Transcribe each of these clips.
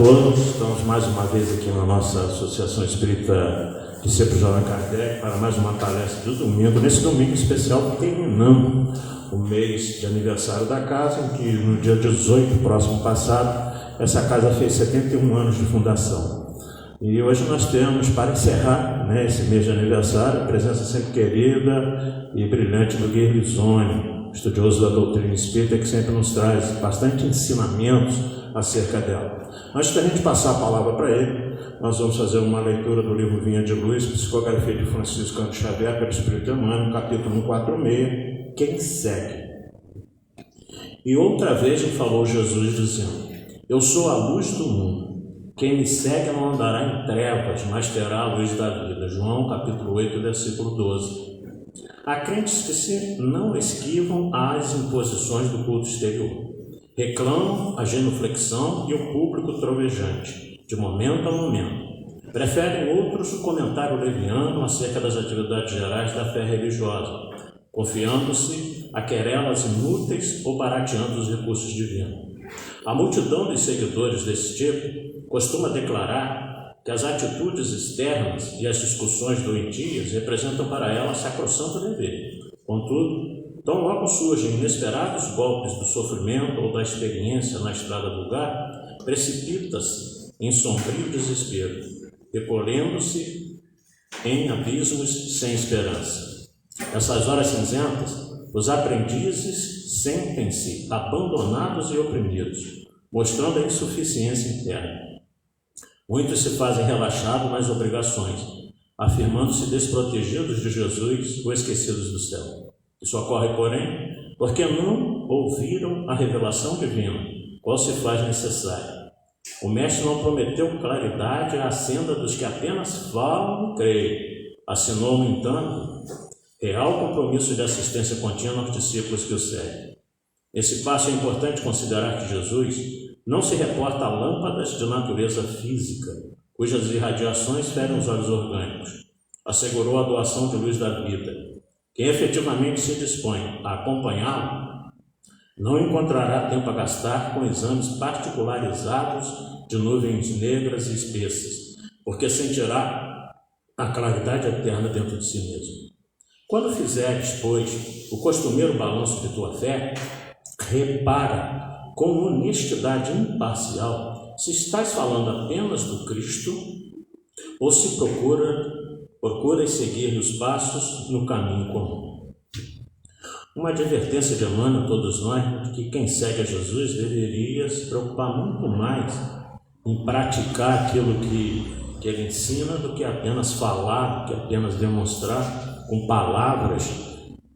todos. Estamos mais uma vez aqui na nossa Associação Espírita Discípulos de Allan Kardec para mais uma palestra do domingo, nesse domingo especial, terminando o mês de aniversário da casa, em que no dia 18, próximo passado, essa casa fez 71 anos de fundação. E hoje nós temos, para encerrar esse mês de aniversário, a presença sempre querida e brilhante do Guerreiro Lisone, estudioso da doutrina espírita, que sempre nos traz bastante ensinamentos acerca dela. Antes da gente passar a palavra para ele, nós vamos fazer uma leitura do livro Vinha de Luz, Psicografia de Francisco Cândido Xavier, pelo Espírito Emmanuel, capítulo 146, quem segue? E outra vez me falou Jesus dizendo: eu sou a luz do mundo, quem me segue não andará em trevas, mas terá a luz da vida. João capítulo 8, versículo 12. Há crentes que não esquivam às imposições do culto exterior, reclamam a genuflexão e o público trovejante, de momento a momento. Preferem outros o comentário leviano acerca das atividades gerais da fé religiosa, confiando-se a querelas inúteis ou barateando os recursos divinos. A multidão de seguidores desse tipo costuma declarar que as atitudes externas e as discussões doentias representam para ela sacrossanto dever. Contudo, tão logo surgem inesperados golpes do sofrimento ou da experiência na estrada vulgar, precipita-se em sombrio desespero, recolhendo-se em abismos sem esperança. Nessas horas cinzentas, os aprendizes sentem-se abandonados e oprimidos, mostrando a insuficiência interna. Muitos se fazem relaxados nas obrigações, afirmando-se desprotegidos de Jesus ou esquecidos do céu. Isso ocorre, porém, porque não ouviram a revelação divina, qual se faz necessária. O Mestre não prometeu claridade à senda dos que apenas falam e creem. Assinou, no entanto, real compromisso de assistência contínua aos discípulos que o seguem. Nesse passo é importante considerar que Jesus não se reporta a lâmpadas de natureza física, cujas irradiações ferem os olhos orgânicos. Assegurou a doação de luz da vida. Quem efetivamente se dispõe a acompanhá-lo não encontrará tempo a gastar com exames particularizados de nuvens negras e espessas, porque sentirá a claridade eterna dentro de si mesmo. Quando fizeres, pois, o costumeiro balanço de tua fé, repara com honestidade imparcial se estás falando apenas do Cristo ou se procuras seguir os passos no caminho comum. Uma advertência de Emmanuel a todos nós de que quem segue a Jesus deveria se preocupar muito mais em praticar aquilo que ele ensina do que apenas falar, do que apenas demonstrar com palavras.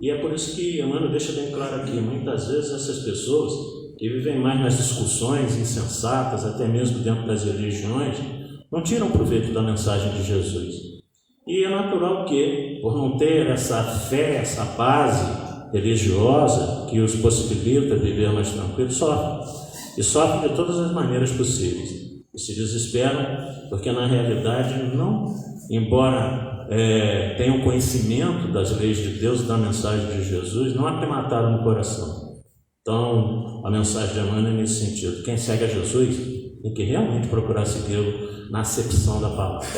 E é por isso que Emmanuel deixa bem claro aqui, muitas vezes essas pessoas que vivem mais nas discussões insensatas, até mesmo dentro das religiões, não tiram proveito da mensagem de Jesus. E é natural que, por não ter essa fé, essa base religiosa que os possibilita viver mais tranquilo, sofrem. E sofrem de todas as maneiras possíveis. E se desesperam porque, na realidade, não, embora tenham conhecimento das leis de Deus e da mensagem de Jesus, não aclimataram no coração. Então, a mensagem de Emmanuel é nesse sentido. Quem segue a Jesus tem que realmente procurar segui-lo na acepção da palavra.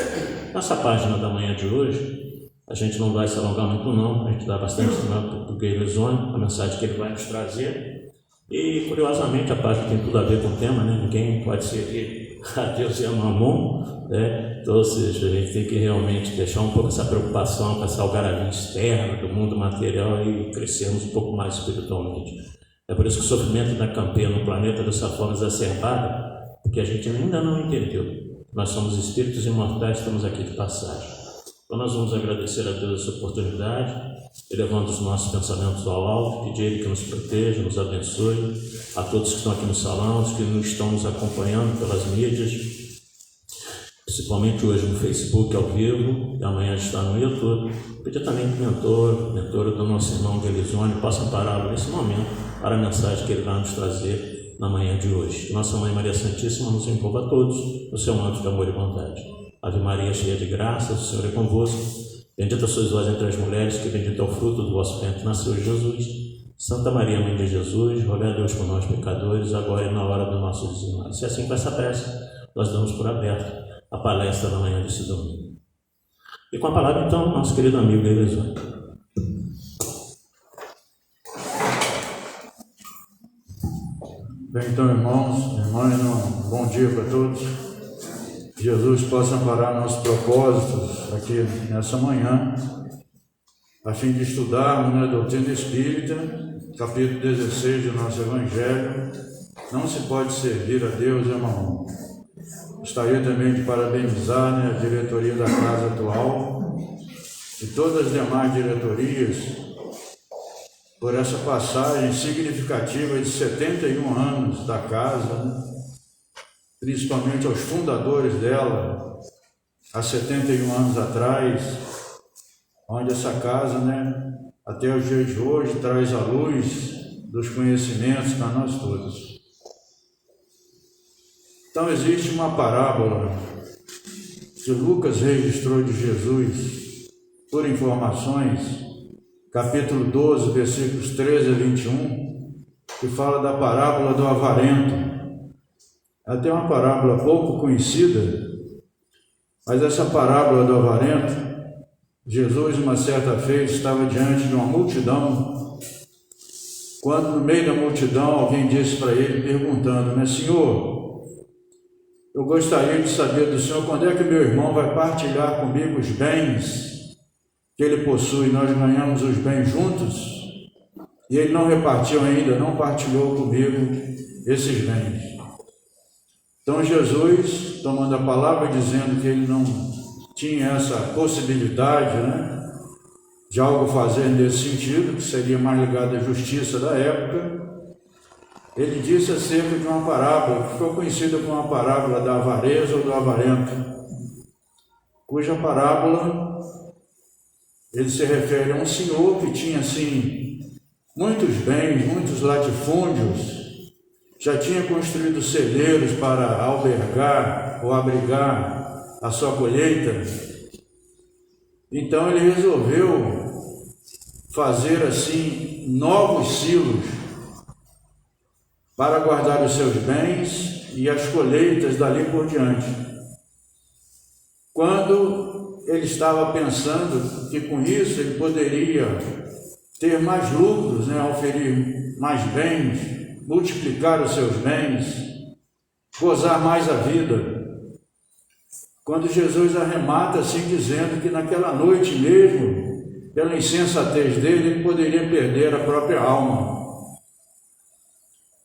Nessa página da manhã de hoje, a gente não vai se alongar muito não, a gente dá bastante tempo para o Guerreiro Lisone, a mensagem que ele vai nos trazer. E, curiosamente, a página tem tudo a ver com o tema, Ninguém pode seguir a Deus e a Mamon, Então, ou seja, a gente tem que realmente deixar um pouco essa preocupação com essa algaravia externa do mundo material e crescermos um pouco mais espiritualmente. É por isso que o sofrimento ainda campeia no planeta dessa forma exacerbada, porque a gente ainda não entendeu. Nós somos espíritos imortais, estamos aqui de passagem. Então nós vamos agradecer a Deus essa oportunidade, elevando os nossos pensamentos ao alto, pedir a Ele que nos proteja, nos abençoe, a todos que estão aqui no salão, os que não estão nos acompanhando pelas mídias, principalmente hoje no Facebook ao vivo, e amanhã está no YouTube. Pedir também que o mentor do nosso irmão Guerreiro possa pará-lo nesse momento para a mensagem que ele vai nos trazer na manhã de hoje. Nossa Mãe Maria Santíssima nos envolva a todos no seu manto de amor e bondade. Ave Maria, cheia de graça, o Senhor é convosco. Bendita sois vós entre as mulheres, que bendito é o fruto do vosso ventre, nasceu Jesus. Santa Maria, Mãe de Jesus, rogai a Deus por nós, pecadores, agora e na hora do nosso desenlace. E assim, com essa prece, nós damos por aberto a palestra na manhã desse domingo. E com a palavra, então, nosso querido amigo Elisói. Bem, então, irmãos, irmãs, um bom dia para todos. Que Jesus possa amparar nossos propósitos aqui nessa manhã, a fim de estudarmos a doutrina espírita, capítulo 16 do nosso Evangelho. Não se pode servir a Deus e a Mamon. Gostaria também de parabenizar a diretoria da casa atual e todas as demais diretorias por essa passagem significativa de 71 anos da casa, principalmente aos fundadores dela, há 71 anos atrás, onde essa casa, até os dias de hoje, traz a luz dos conhecimentos para nós todos. Então existe uma parábola que Lucas registrou de Jesus, por informações, capítulo 12, versículos 13 a 21, que fala da parábola do avarento. Até uma parábola pouco conhecida, mas essa parábola do avarento, Jesus, uma certa vez, estava diante de uma multidão, quando no meio da multidão alguém disse para ele, perguntando, Senhor, eu gostaria de saber do Senhor quando é que meu irmão vai partilhar comigo os bens que ele possui. Nós ganhamos os bens juntos e ele não repartiu ainda, não partilhou comigo esses bens. Então Jesus, tomando a palavra, dizendo que ele não tinha essa possibilidade, de algo fazer nesse sentido, que seria mais ligado à justiça da época, ele disse acerca de uma parábola, que ficou conhecida como a parábola da avareza ou do avarento, cuja parábola ele se refere a um senhor que tinha, muitos bens, muitos latifúndios, já tinha construído celeiros para albergar ou abrigar a sua colheita. Então ele resolveu fazer novos silos para guardar os seus bens e as colheitas dali por diante. Quando ele estava pensando que com isso ele poderia ter mais lucros, oferir mais bens, multiplicar os seus bens, gozar mais a vida. Quando Jesus arremata dizendo que naquela noite mesmo, pela insensatez dele, ele poderia perder a própria alma.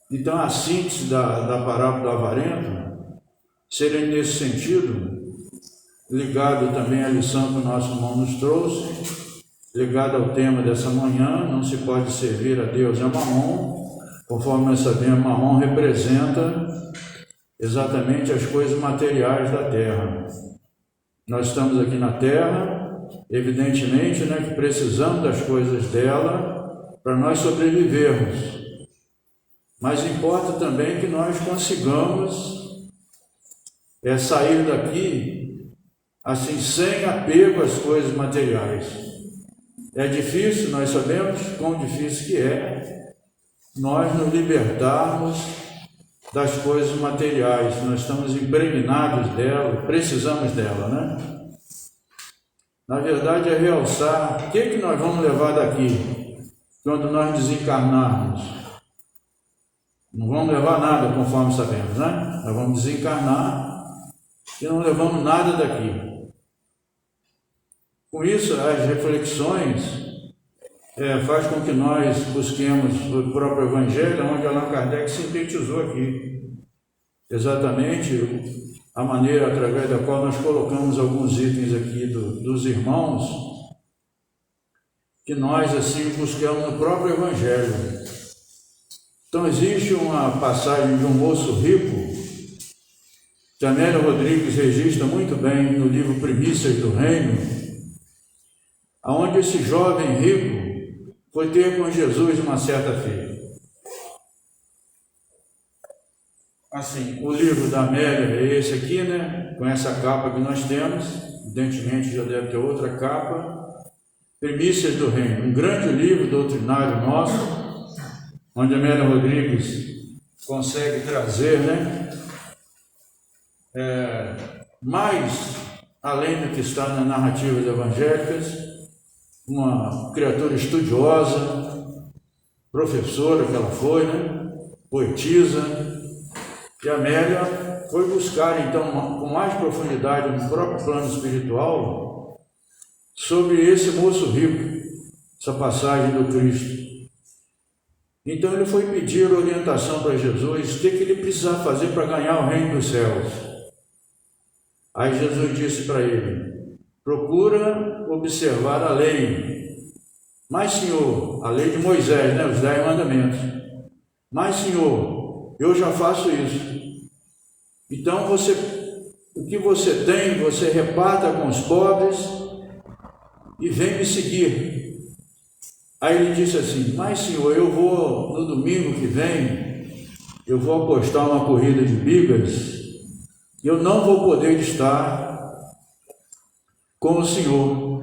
Então a síntese da parábola do avarento seria nesse sentido, ligado também à lição que o nosso irmão nos trouxe, ligado ao tema dessa manhã, não se pode servir a Deus e a Mamon. Conforme nós sabemos, Mamon representa exatamente as coisas materiais da terra. Nós estamos aqui na terra, evidentemente, que precisamos das coisas dela para nós sobrevivermos. Mas importa também que nós consigamos sair daqui sem apego às coisas materiais. É difícil, nós sabemos quão difícil que é nós nos libertarmos das coisas materiais. Nós estamos impregnados dela, precisamos dela, Na verdade é realçar o que nós vamos levar daqui quando nós desencarnarmos. Não vamos levar nada, conforme sabemos, Nós vamos desencarnar e não levamos nada daqui. Com isso, as reflexões faz com que nós busquemos o próprio Evangelho, onde Allan Kardec sintetizou aqui exatamente a maneira através da qual nós colocamos alguns itens aqui dos irmãos, que nós buscamos no próprio Evangelho. Então existe uma passagem de um moço rico, que Amélia Rodrigues registra muito bem no livro Primícias do Reino, onde esse jovem rico foi ter com Jesus uma certa feita. O livro da Amélia é esse aqui, com essa capa que nós temos, evidentemente já deve ter outra capa, Primícias do Reino, um grande livro doutrinário nosso, onde Amélia Rodrigues consegue trazer mais além do que está nas narrativas evangélicas, uma criatura estudiosa, professora que ela foi, né? Poetisa, e Amélia foi buscar então com mais profundidade no próprio plano espiritual sobre esse moço rico, essa passagem do Cristo. Então ele foi pedir orientação para Jesus, o que ele precisava fazer para ganhar o reino dos céus. Aí Jesus disse para ele: procura observar a lei. Mas, Senhor, a lei de Moisés, né, os 10 mandamentos. Mas, Senhor, eu já faço isso. Então o que você tem, você reparta com os pobres e vem me seguir. Aí ele disse assim: mas, Senhor, eu vou, no domingo que vem, eu vou apostar uma corrida de bigas, eu não vou poder estar com o Senhor.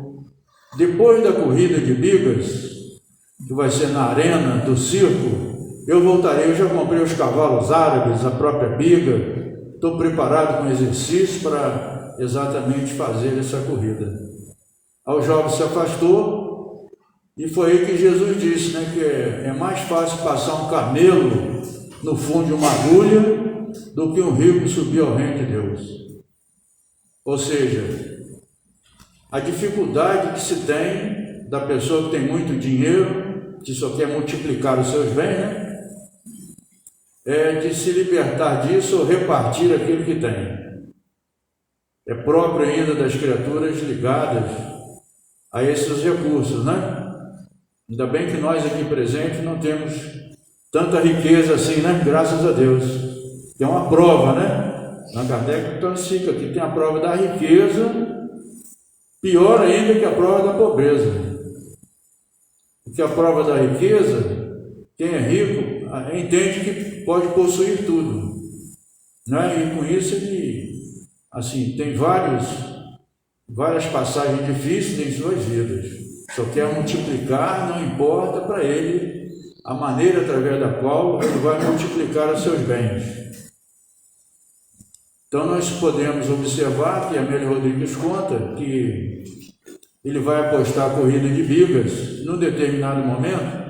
Depois da corrida de bigas, que vai ser na arena do circo, eu voltarei. Eu já comprei os cavalos árabes, a própria biga, estou preparado com exercício para exatamente fazer essa corrida. Aí o jovem se afastou, e foi aí que Jesus disse, né, que é mais fácil passar um camelo no fundo de uma agulha do que um rico subir ao reino de Deus. Ou seja, a dificuldade que se tem da pessoa que tem muito dinheiro, que só quer multiplicar os seus bens, né, é de se libertar disso ou repartir aquilo que tem. É próprio ainda das criaturas ligadas a esses recursos, né? Ainda bem que nós aqui presentes não temos tanta riqueza assim, né? Graças a Deus. Tem uma prova, né? Na Kardec classifica aqui, tem a prova da riqueza, pior ainda que a prova da pobreza. Porque a prova da riqueza, quem é rico entende que pode possuir tudo, né? E com isso ele, assim, tem várias passagens difíceis em suas vidas. Só quer multiplicar, não importa para ele a maneira através da qual ele vai multiplicar os seus bens. Então nós podemos observar que Amélia Rodrigues conta que ele vai apostar a corrida de bigas num determinado momento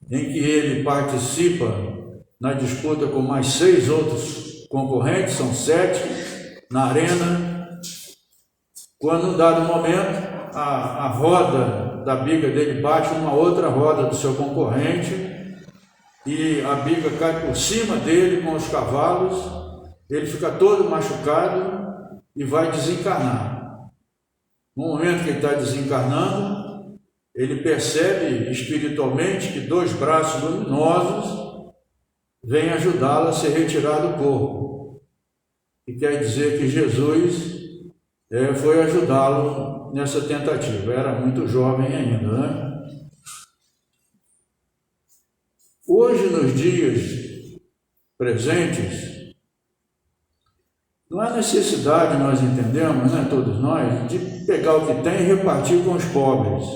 em que ele participa na disputa com mais 6 outros concorrentes, são 7, na arena, quando num dado momento a roda da biga dele bate numa outra roda do seu concorrente e a biga cai por cima dele com os cavalos, ele fica todo machucado e vai desencarnar. No momento que ele está desencarnando, ele percebe espiritualmente que 2 braços luminosos vêm ajudá-lo a se retirar do corpo. E quer dizer que Jesus foi ajudá-lo nessa tentativa. Era muito jovem ainda, né? Hoje, nos dias presentes, não há necessidade, nós entendemos, né, todos nós, de pegar o que tem e repartir com os pobres.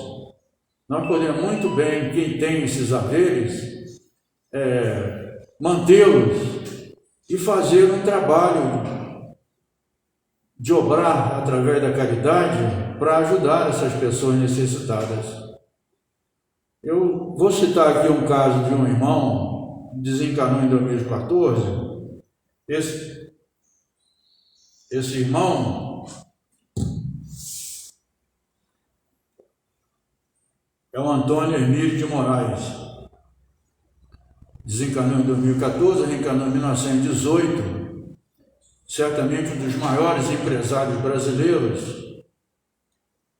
Nós podemos muito bem, quem tem esses haveres, mantê-los e fazer um trabalho de obrar através da caridade para ajudar essas pessoas necessitadas. Eu vou citar aqui um caso de um irmão que desencarnou em 2014. Esse irmão é o Antônio Hermílio de Moraes. Desencarnou em 2014, reencarnou em 1918. Certamente um dos maiores empresários brasileiros.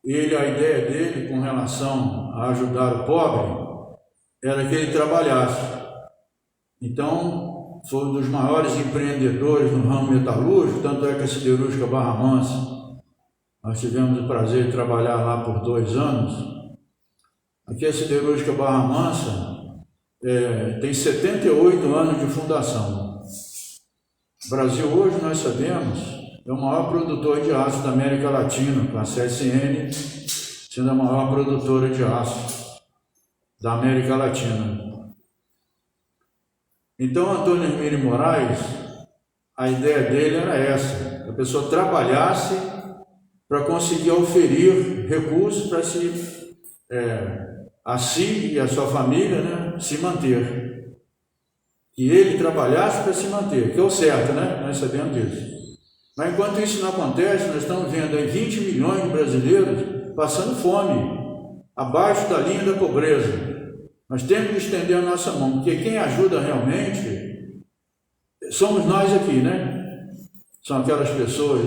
A ideia dele com relação a ajudar o pobre era que ele trabalhasse. Então, foi um dos maiores empreendedores no ramo metalúrgico, tanto é que a siderúrgica Barra Mansa, nós tivemos o prazer de trabalhar lá por 2 anos. Aqui a siderúrgica Barra Mansa tem 78 anos de fundação. O Brasil hoje, nós sabemos, é o maior produtor de aço da América Latina, com a CSN sendo a maior produtora de aço da América Latina. Então, Antônio Hermílio Moraes, a ideia dele era essa, que a pessoa trabalhasse para conseguir oferir recursos para a si e a sua família, né, se manter. Que ele trabalhasse para se manter, que é o certo, né? Nós sabemos disso. Mas enquanto isso não acontece, nós estamos vendo aí 20 milhões de brasileiros passando fome, abaixo da linha da pobreza. Nós temos que estender a nossa mão, porque quem ajuda realmente somos nós aqui, né? São aquelas pessoas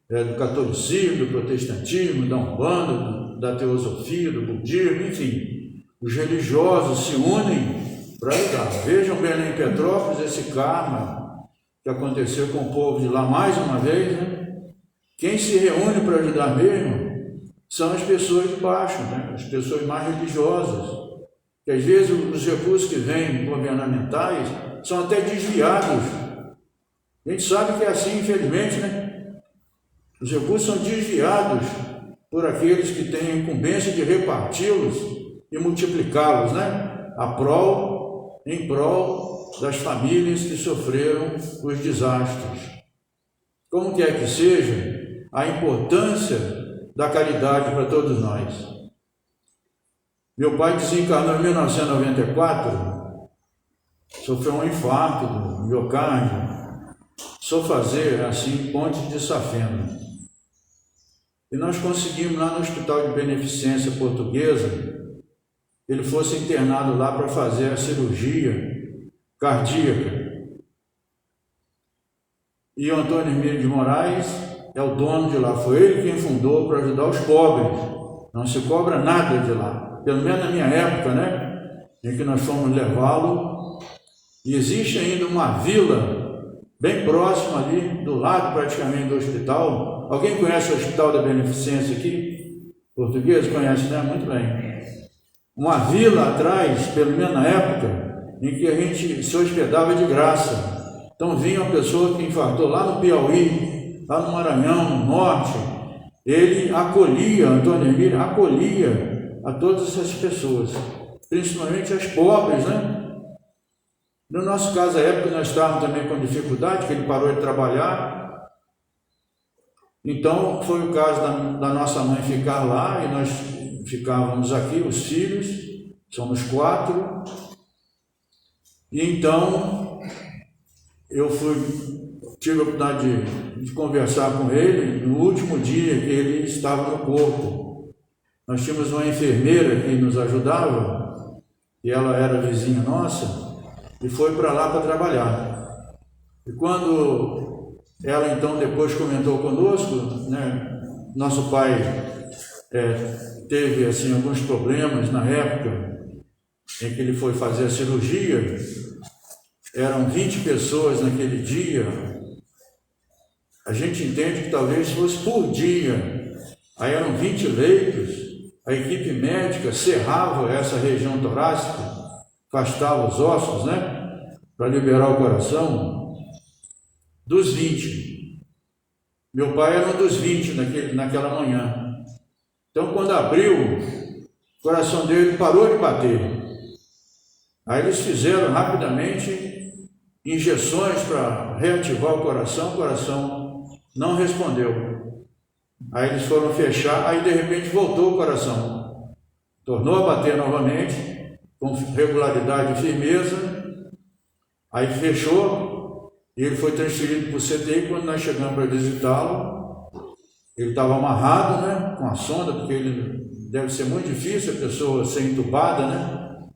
do catolicismo, do protestantismo, da Umbanda, da teosofia, do budismo, enfim. Os religiosos se unem para ajudar. Vejam bem lá em Petrópolis esse karma que aconteceu com o povo de lá mais uma vez, né? Quem se reúne para ajudar mesmo são as pessoas de baixo, né? As pessoas mais religiosas, que às vezes os recursos que vêm governamentais são até desviados. A gente sabe que é assim, infelizmente, né? Os recursos são desviados por aqueles que têm a incumbência de reparti-los e multiplicá-los, né? Em prol das famílias que sofreram os desastres. Como quer que seja, a importância da caridade para todos nós. Meu pai desencarnou em 1994, sofreu um infarto do miocárdio, só fazer assim ponte de safena. E nós conseguimos lá no Hospital de Beneficência Portuguesa, ele fosse internado lá para fazer a cirurgia cardíaca. E o Antônio Hermílio de Moraes é o dono de lá, foi ele quem fundou para ajudar os pobres. Não se cobra nada de lá, pelo menos na minha época, né? Em que nós fomos levá-lo. E existe ainda uma vila bem próxima ali, do lado praticamente do hospital. Alguém conhece o Hospital da Beneficência aqui? Português conhece, né? Muito bem. Uma vila atrás, pelo menos na época, em que a gente se hospedava de graça. Então vinha uma pessoa que infartou lá no Piauí, lá no Maranhão, no Norte, ele acolhia, Antônio Hermílio acolhia a todas essas pessoas, principalmente as pobres, né? No nosso caso, a época nós estávamos também com dificuldade, que ele parou de trabalhar, então foi o caso da nossa mãe ficar lá, e nós ficávamos aqui, os filhos, somos 4, e então eu tive a oportunidade de conversar com ele no último dia que ele estava no corpo. Nós tínhamos uma enfermeira que nos ajudava, e ela era vizinha nossa, e foi para lá para trabalhar. E quando ela então depois comentou conosco, né, nosso pai teve assim alguns problemas na época em que ele foi fazer a cirurgia, eram 20 pessoas naquele dia, a gente entende que talvez fosse por dia, aí eram 20 leitos, a equipe médica serrava essa região torácica, afastava os ossos, né, para liberar o coração, dos 20. Meu pai era um dos 20 naquela manhã. Então, quando abriu, o coração dele parou de bater. Aí eles fizeram rapidamente injeções para reativar o coração não respondeu. Aí eles foram fechar, aí de repente voltou o coração. Tornou a bater novamente, com regularidade e firmeza, aí fechou, e ele foi transferido para o CTI. Quando nós chegamos para visitá-lo, ele estava amarrado, né, com a sonda, porque ele deve ser muito difícil a pessoa ser entubada, né,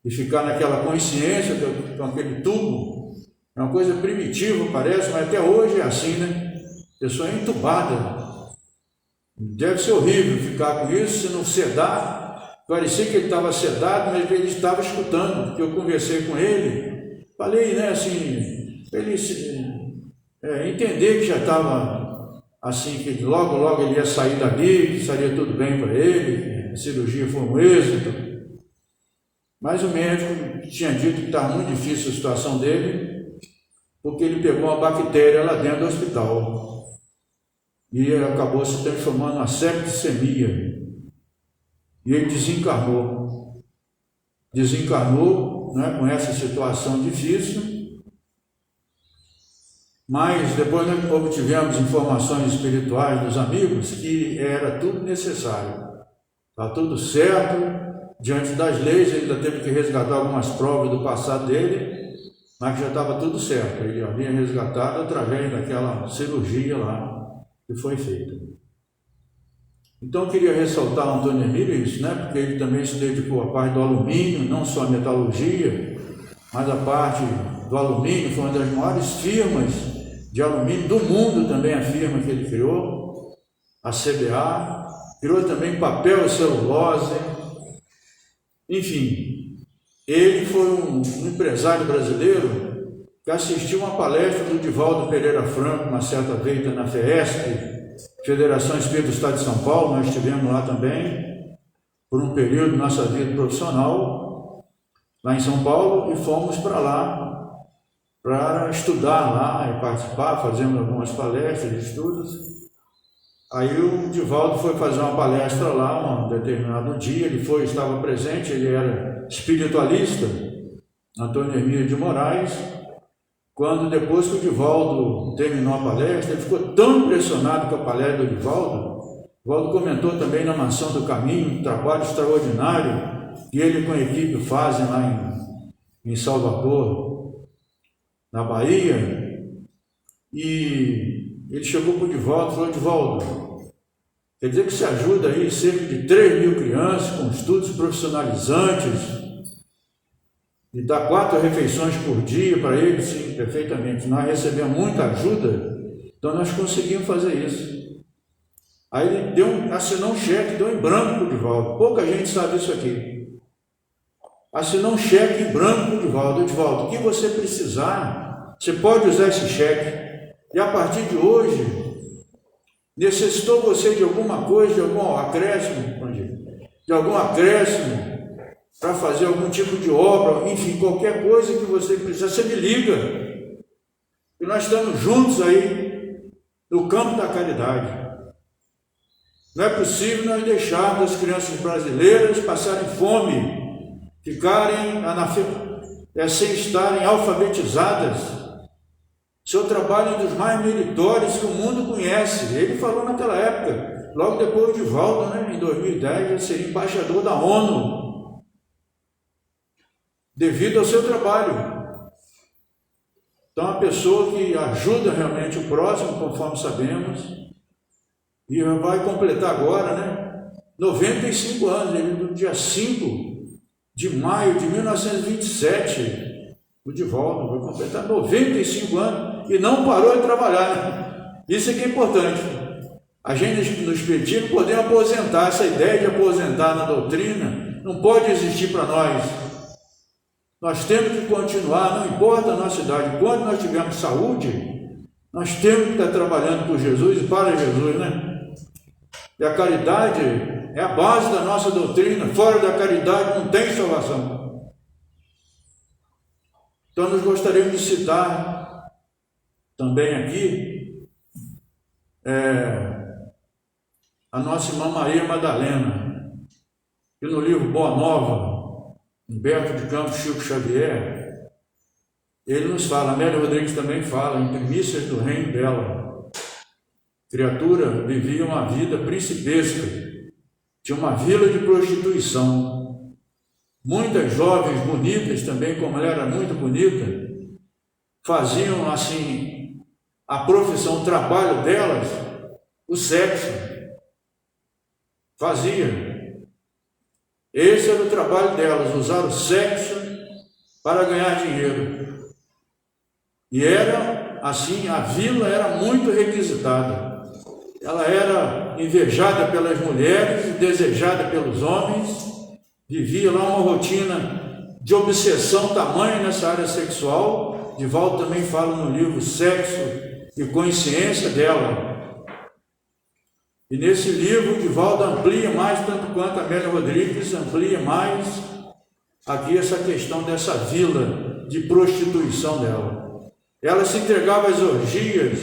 e ficar naquela consciência com aquele tubo. É uma coisa primitiva, parece, mas até hoje é assim, né? A pessoa é entubada. Deve ser horrível ficar com isso, se não sedar. Parecia que ele estava sedado, mas ele estava escutando, porque eu conversei com ele, falei, né, assim, ele entender que já estava assim, que logo ele ia sair dali, que estaria tudo bem para ele, a cirurgia foi um êxito. Mas o médico tinha dito que estava muito difícil a situação dele, porque ele pegou uma bactéria lá dentro do hospital e acabou se transformando numa septicemia, e ele desencarnou, né, com essa situação difícil. mas depois nós obtivemos informações espirituais dos amigos que era tudo necessário. Está tudo certo, diante das leis, ele ainda teve que resgatar algumas provas do passado dele, mas já estava tudo certo. Ele havia resgatado através daquela cirurgia lá que foi feita. Então eu queria ressaltar o Antônio Emílio isso, né? Porque ele também se dedicou à parte do alumínio, não só a metalurgia, mas a parte do alumínio. Foi uma das maiores firmas de alumínio do mundo, também a firma que ele criou, a CBA, criou também papel e celulose, enfim, ele foi um empresário brasileiro que assistiu uma palestra do Divaldo Pereira Franco, uma certa feita na FESP, Federação Espírita do Estado de São Paulo. Nós estivemos lá também, por um período de nossa vida profissional, lá em São Paulo, e fomos para lá, para estudar lá e participar, fazendo algumas palestras de estudos. Aí o Divaldo foi fazer uma palestra lá, um determinado dia, ele estava presente, ele era espiritualista, Antônio Emílio de Moraes. Quando depois que o Divaldo terminou a palestra, ele ficou tão impressionado com a palestra do Divaldo. O Divaldo comentou também na Mansão do Caminho, um trabalho extraordinário que ele com a equipe fazem lá em Salvador, na Bahia. E ele chegou para o Divaldo e falou: Divaldo, quer dizer que você ajuda aí cerca de 3.000 crianças com estudos profissionalizantes e dá 4 refeições por dia para eles? Sim, perfeitamente. Nós recebemos muita ajuda, então nós conseguimos fazer isso. Aí ele assinou um cheque, deu em branco para o Divaldo. Pouca gente sabe isso aqui. Assinou um cheque em branco para o Divaldo. Divaldo, o que você precisar, você pode usar esse cheque. E a partir de hoje, necessitou você de alguma coisa, de algum acréscimo, para fazer algum tipo de obra, enfim, qualquer coisa que você precisar, você me liga. E nós estamos juntos aí no campo da caridade. Não é possível nós deixarmos as crianças brasileiras passarem fome, ficarem sem estarem alfabetizadas. Seu trabalho é um dos mais meritórios que o mundo conhece. Ele falou naquela época, logo depois de Divaldo, né, em 2010, ele seria embaixador da ONU, devido ao seu trabalho. Então, uma pessoa que ajuda realmente o próximo, conforme sabemos, e vai completar agora, né, 95 anos, ele no dia 5 de maio de 1927, o Divaldo vai completar 95 anos e não parou de trabalhar. Isso é que é importante. A gente no Espiritismo podemos aposentar, essa ideia de aposentar na doutrina não pode existir para nós. Nós temos que continuar, não importa a nossa idade, quando nós tivermos saúde, nós temos que estar trabalhando por Jesus e para Jesus, né? E a caridade é a base da nossa doutrina. Fora da caridade não tem salvação. Então nós gostaríamos de citar também aqui a nossa irmã Maria Madalena, que no livro Boa Nova, Humberto de Campos Chico Xavier, ele nos fala, Amélia Rodrigues também fala, em Primícias do Reino dela. Criatura vivia uma vida principesca, tinha uma vila de prostituição. Muitas jovens bonitas também, como ela era muito bonita, faziam assim a profissão, o trabalho delas, o sexo. Fazia. Esse era o trabalho delas, usar o sexo para ganhar dinheiro. E era assim, a vila era muito requisitada. Ela era invejada pelas mulheres e desejada pelos homens. Vivia lá uma rotina de obsessão tamanha nessa área sexual. Divaldo também fala no livro Sexo e Consciência dela. E nesse livro, Divaldo amplia mais, tanto quanto a Amélia Rodrigues amplia mais aqui essa questão dessa vila de prostituição dela. Ela se entregava às orgias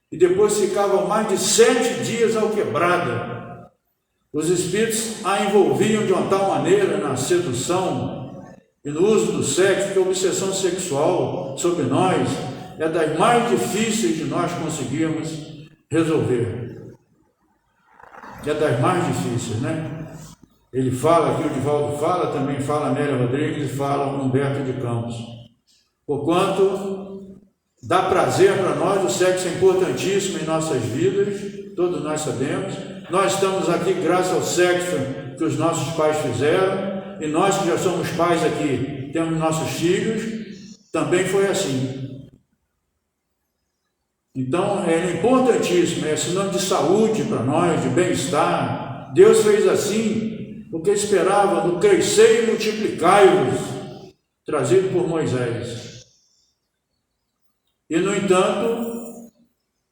e depois ficava mais de 7 dias alquebrada. Os espíritos a envolviam de uma tal maneira na sedução e no uso do sexo, que a obsessão sexual sobre nós é das mais difíceis de nós conseguirmos resolver. É das mais difíceis, né? Ele fala aqui, o Divaldo fala, também fala a Amélia Rodrigues e fala o Humberto de Campos. Porquanto dá prazer para nós, o sexo é importantíssimo em nossas vidas, todos nós sabemos. Nós estamos aqui graças ao sexo que os nossos pais fizeram, e nós que já somos pais aqui, temos nossos filhos, também foi assim. Então é importantíssimo, é sinônimo de saúde para nós, de bem-estar. Deus fez assim, porque esperava no crescer e multiplicai-vos, trazido por Moisés. E, no entanto,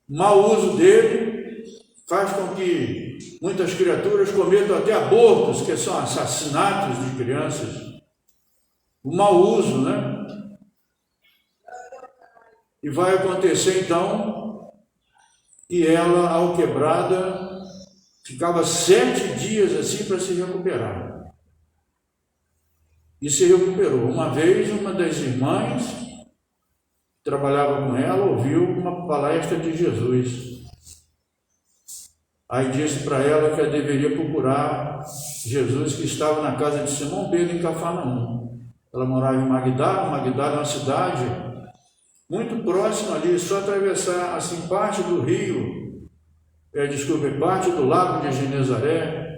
o mau uso dele faz com que muitas criaturas cometam até abortos, que são assassinatos de crianças. O mau uso, né? E vai acontecer, então, que ela, ao quebrada, ficava 7 dias assim para se recuperar. E se recuperou. Uma vez, uma das irmãs que trabalhava com ela ouviu uma palestra de Jesus. Aí disse para ela que ela deveria procurar Jesus, que estava na casa de Simão Pedro, em Cafarnaum. Ela morava em Magdala. Magdala é uma cidade muito próxima ali, só atravessar assim parte do rio, parte do lago de Genezaré,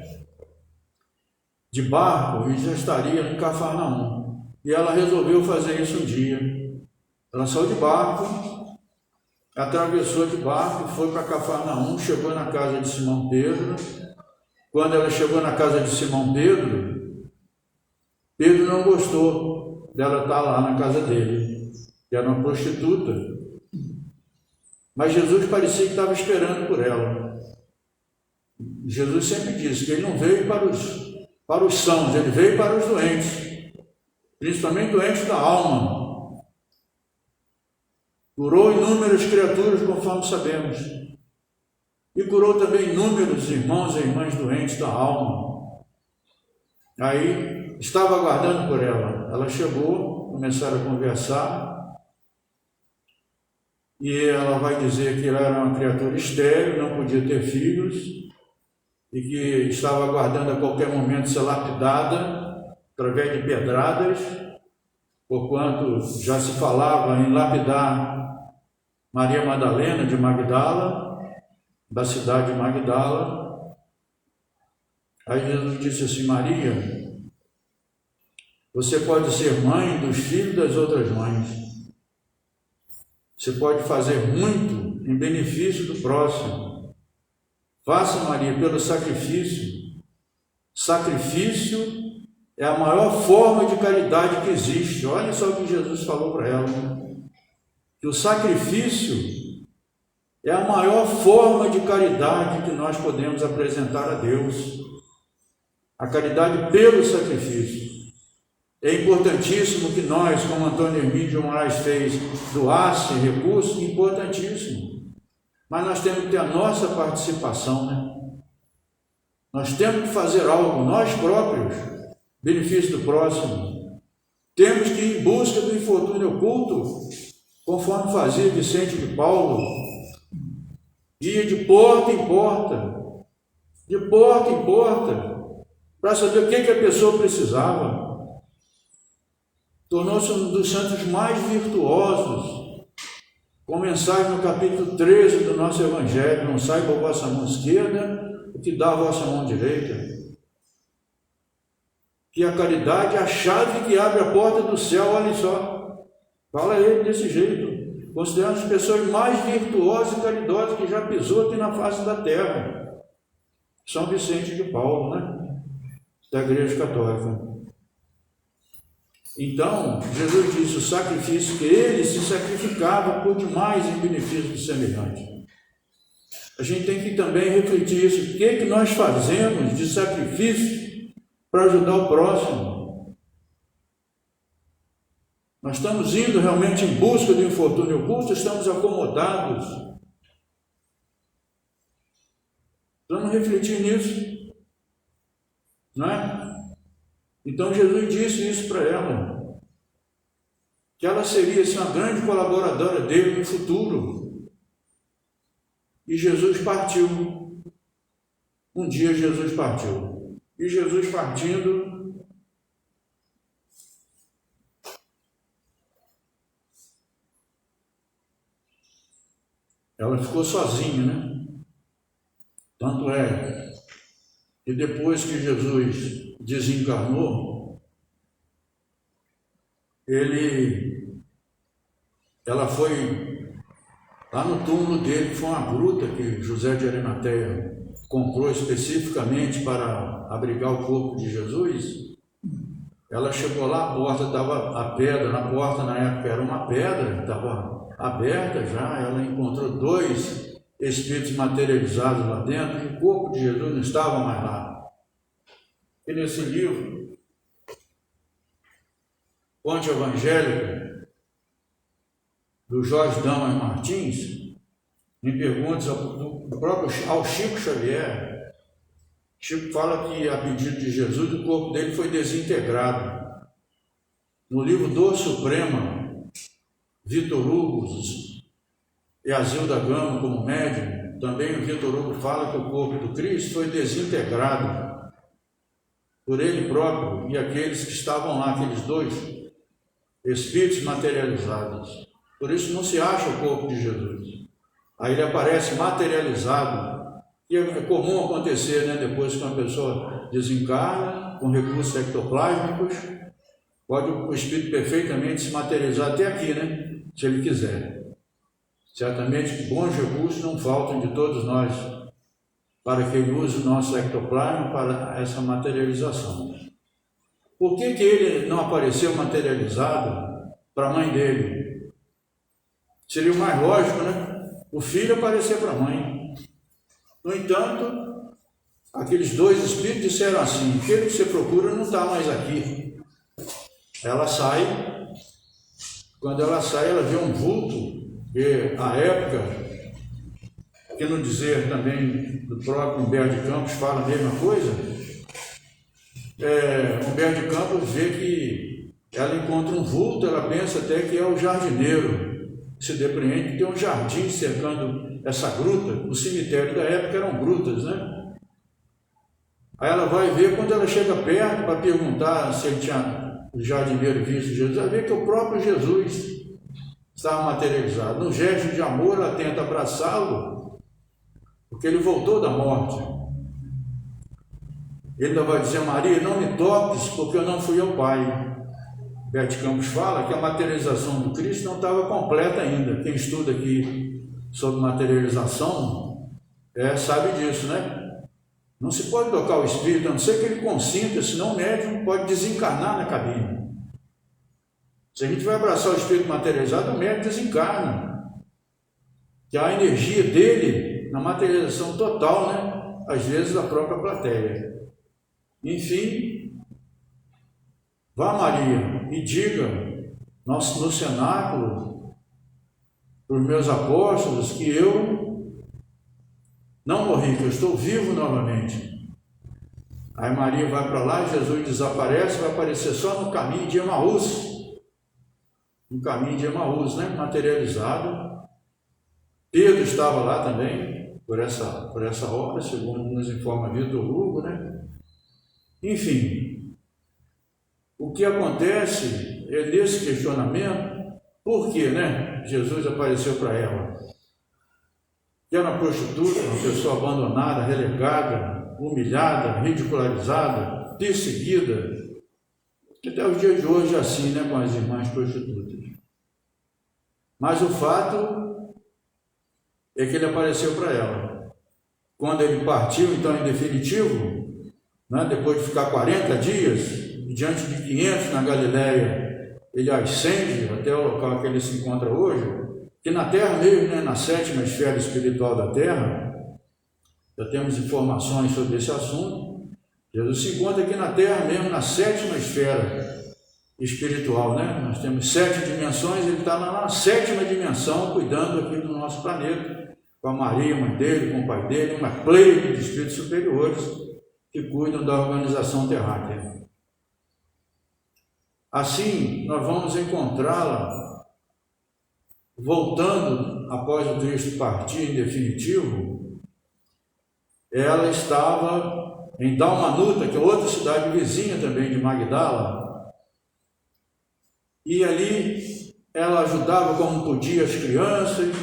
de barco, e já estaria em Cafarnaum. E ela resolveu fazer isso um dia. Ela saiu de barco, atravessou de barco, foi para Cafarnaum, chegou na casa de Simão Pedro. Quando ela chegou na casa de Simão Pedro, Pedro não gostou dela estar lá na casa dele, que era uma prostituta. Mas Jesus parecia que estava esperando por ela. Jesus sempre disse que ele não veio para os sãos, ele veio para os doentes, principalmente doentes da alma. Curou inúmeras criaturas, conforme sabemos, e curou também inúmeros irmãos e irmãs doentes da alma. Aí estava aguardando por ela. Ela chegou, começaram a conversar, e ela vai dizer que ela era uma criatura estéril, não podia ter filhos, e que estava aguardando a qualquer momento ser lapidada através de pedradas, porquanto já se falava em lapidar Maria Madalena de Magdala, da cidade de Magdala. Aí Jesus disse assim: Maria, você pode ser mãe dos filhos das outras mães. Você pode fazer muito em benefício do próximo. Faça, Maria, pelo sacrifício. Sacrifício é a maior forma de caridade que existe. Olha só o que Jesus falou para ela. Que o sacrifício é a maior forma de caridade que nós podemos apresentar a Deus. A caridade pelo sacrifício. É importantíssimo que nós, como Antônio Hermídio Moraes fez, doasse recursos, importantíssimo. Mas nós temos que ter a nossa participação, né? Nós temos que fazer algo, nós próprios, benefício do próximo. Temos que ir em busca do infortúnio oculto, conforme fazia Vicente de Paulo. Ia de porta em porta, para saber o que a pessoa precisava. Tornou-se um dos santos mais virtuosos, com mensagem no capítulo 13 do nosso Evangelho: não saiba a vossa mão esquerda o que dá a vossa mão direita. Que a caridade é a chave que abre a porta do céu. Olha só, fala ele desse jeito, considerando as pessoas mais virtuosas e caridosas que já pisou aqui na face da terra. São Vicente de Paulo, né? Da Igreja Católica. Então, Jesus disse o sacrifício, que ele se sacrificava por demais em benefício do semelhante. A gente tem que também refletir isso. O que nós fazemos de sacrifício para ajudar o próximo? Nós estamos indo realmente em busca do infortúnio oculto, estamos acomodados. Vamos refletir nisso, não é? Então Jesus disse isso para ela, que ela seria assim, uma grande colaboradora dele no futuro. E Jesus partiu. Um dia Jesus partiu. E Jesus partindo, ela ficou sozinha, né? Tanto é que depois que Jesus desencarnou, ela foi lá no túmulo dele, que foi uma gruta que José de Arimateia comprou especificamente para abrigar o corpo de Jesus. Ela chegou lá, a porta estava, a pedra na porta na época era uma pedra, estava aberta já, ela encontrou 2 espíritos materializados lá dentro e o corpo de Jesus não estava mais lá. E nesse livro, Fonte Evangélica, do Jorge Damas Martins, em perguntas do próprio ao Chico Xavier, Chico fala que, a pedido de Jesus, o corpo dele foi desintegrado. No livro Dor Suprema, Vitor Hugo e Azilda Gama, como médium, também o Vitor Hugo fala que o corpo do Cristo foi desintegrado por ele próprio e aqueles que estavam lá, aqueles 2 espíritos materializados. Por isso não se acha o corpo de Jesus. Aí ele aparece materializado. E é comum acontecer, né? Depois que uma pessoa desencarna, com recursos ectoplásmicos, pode o espírito perfeitamente se materializar até aqui, né? Se ele quiser. Certamente que bons recursos não faltam de todos nós, para que ele use o nosso ectoplasma para essa materialização. Por que ele não apareceu materializado para a mãe dele? Seria o mais lógico, né? O filho aparecer para a mãe. No entanto, aqueles 2 espíritos disseram assim: aquele que você procura não está mais aqui. Ela sai, quando ela sai, ela vê um vulto, e a época, que no dizer também do próprio Humberto de Campos fala a mesma coisa, Humberto de Campos vê que ela encontra um vulto, ela pensa até que é o jardineiro, se depreende que tem um jardim cercando essa gruta. O cemitério da época eram grutas, né? Aí ela vai ver, quando ela chega perto para perguntar se ele tinha, o jardineiro, visto Jesus, ela vê que o próprio Jesus estava materializado. No gesto de amor, ela tenta abraçá-lo, porque ele voltou da morte. Ele ainda vai dizer: Maria, não me toques, porque eu não fui ao Pai. Humberto de Campos fala que a materialização do Cristo não estava completa ainda. Quem estuda aqui sobre materialização sabe disso, né? Não se pode tocar o espírito, a não ser que ele consinta, senão o médium pode desencarnar na cabine. Se a gente vai abraçar o espírito materializado, o médium desencarna. Que a energia dele na materialização total, né? Às vezes da própria plateia. Enfim, vá, Maria, e diga no cenáculo para os meus apóstolos que eu não morri, que eu estou vivo novamente. Aí Maria vai para lá, Jesus desaparece, vai aparecer só no caminho de Emaús. No caminho de Emaús, né? Materializado. Pedro estava lá também, por essa hora, segundo nos informa Vitor Hugo, né? Enfim, o que acontece é nesse questionamento, por que, né? Jesus apareceu para ela. Que era uma prostituta, uma pessoa abandonada, relegada, humilhada, ridicularizada, perseguida, que até os dias de hoje é assim, né, com as irmãs prostitutas. Mas o fato é que ele apareceu para ela. Quando ele partiu, então, em definitivo, né, depois de ficar 40 dias, diante de 500 na Galileia, ele ascende até o local que ele se encontra hoje, que na Terra mesmo, né, na 7ª esfera espiritual da Terra, já temos informações sobre esse assunto. Jesus se encontra aqui na Terra mesmo, na 7ª esfera espiritual, né? Nós temos 7 dimensões, ele está na 7ª dimensão, cuidando aqui do nosso planeta, com a Maria, mãe dele, com o pai dele, uma pleiade de espíritos superiores que cuidam da organização terráquea. Assim, nós vamos encontrá-la voltando após o Cristo partir em definitivo. Ela estava em Dalmanuta, que é outra cidade vizinha também de Magdala, e ali ela ajudava como podia as crianças,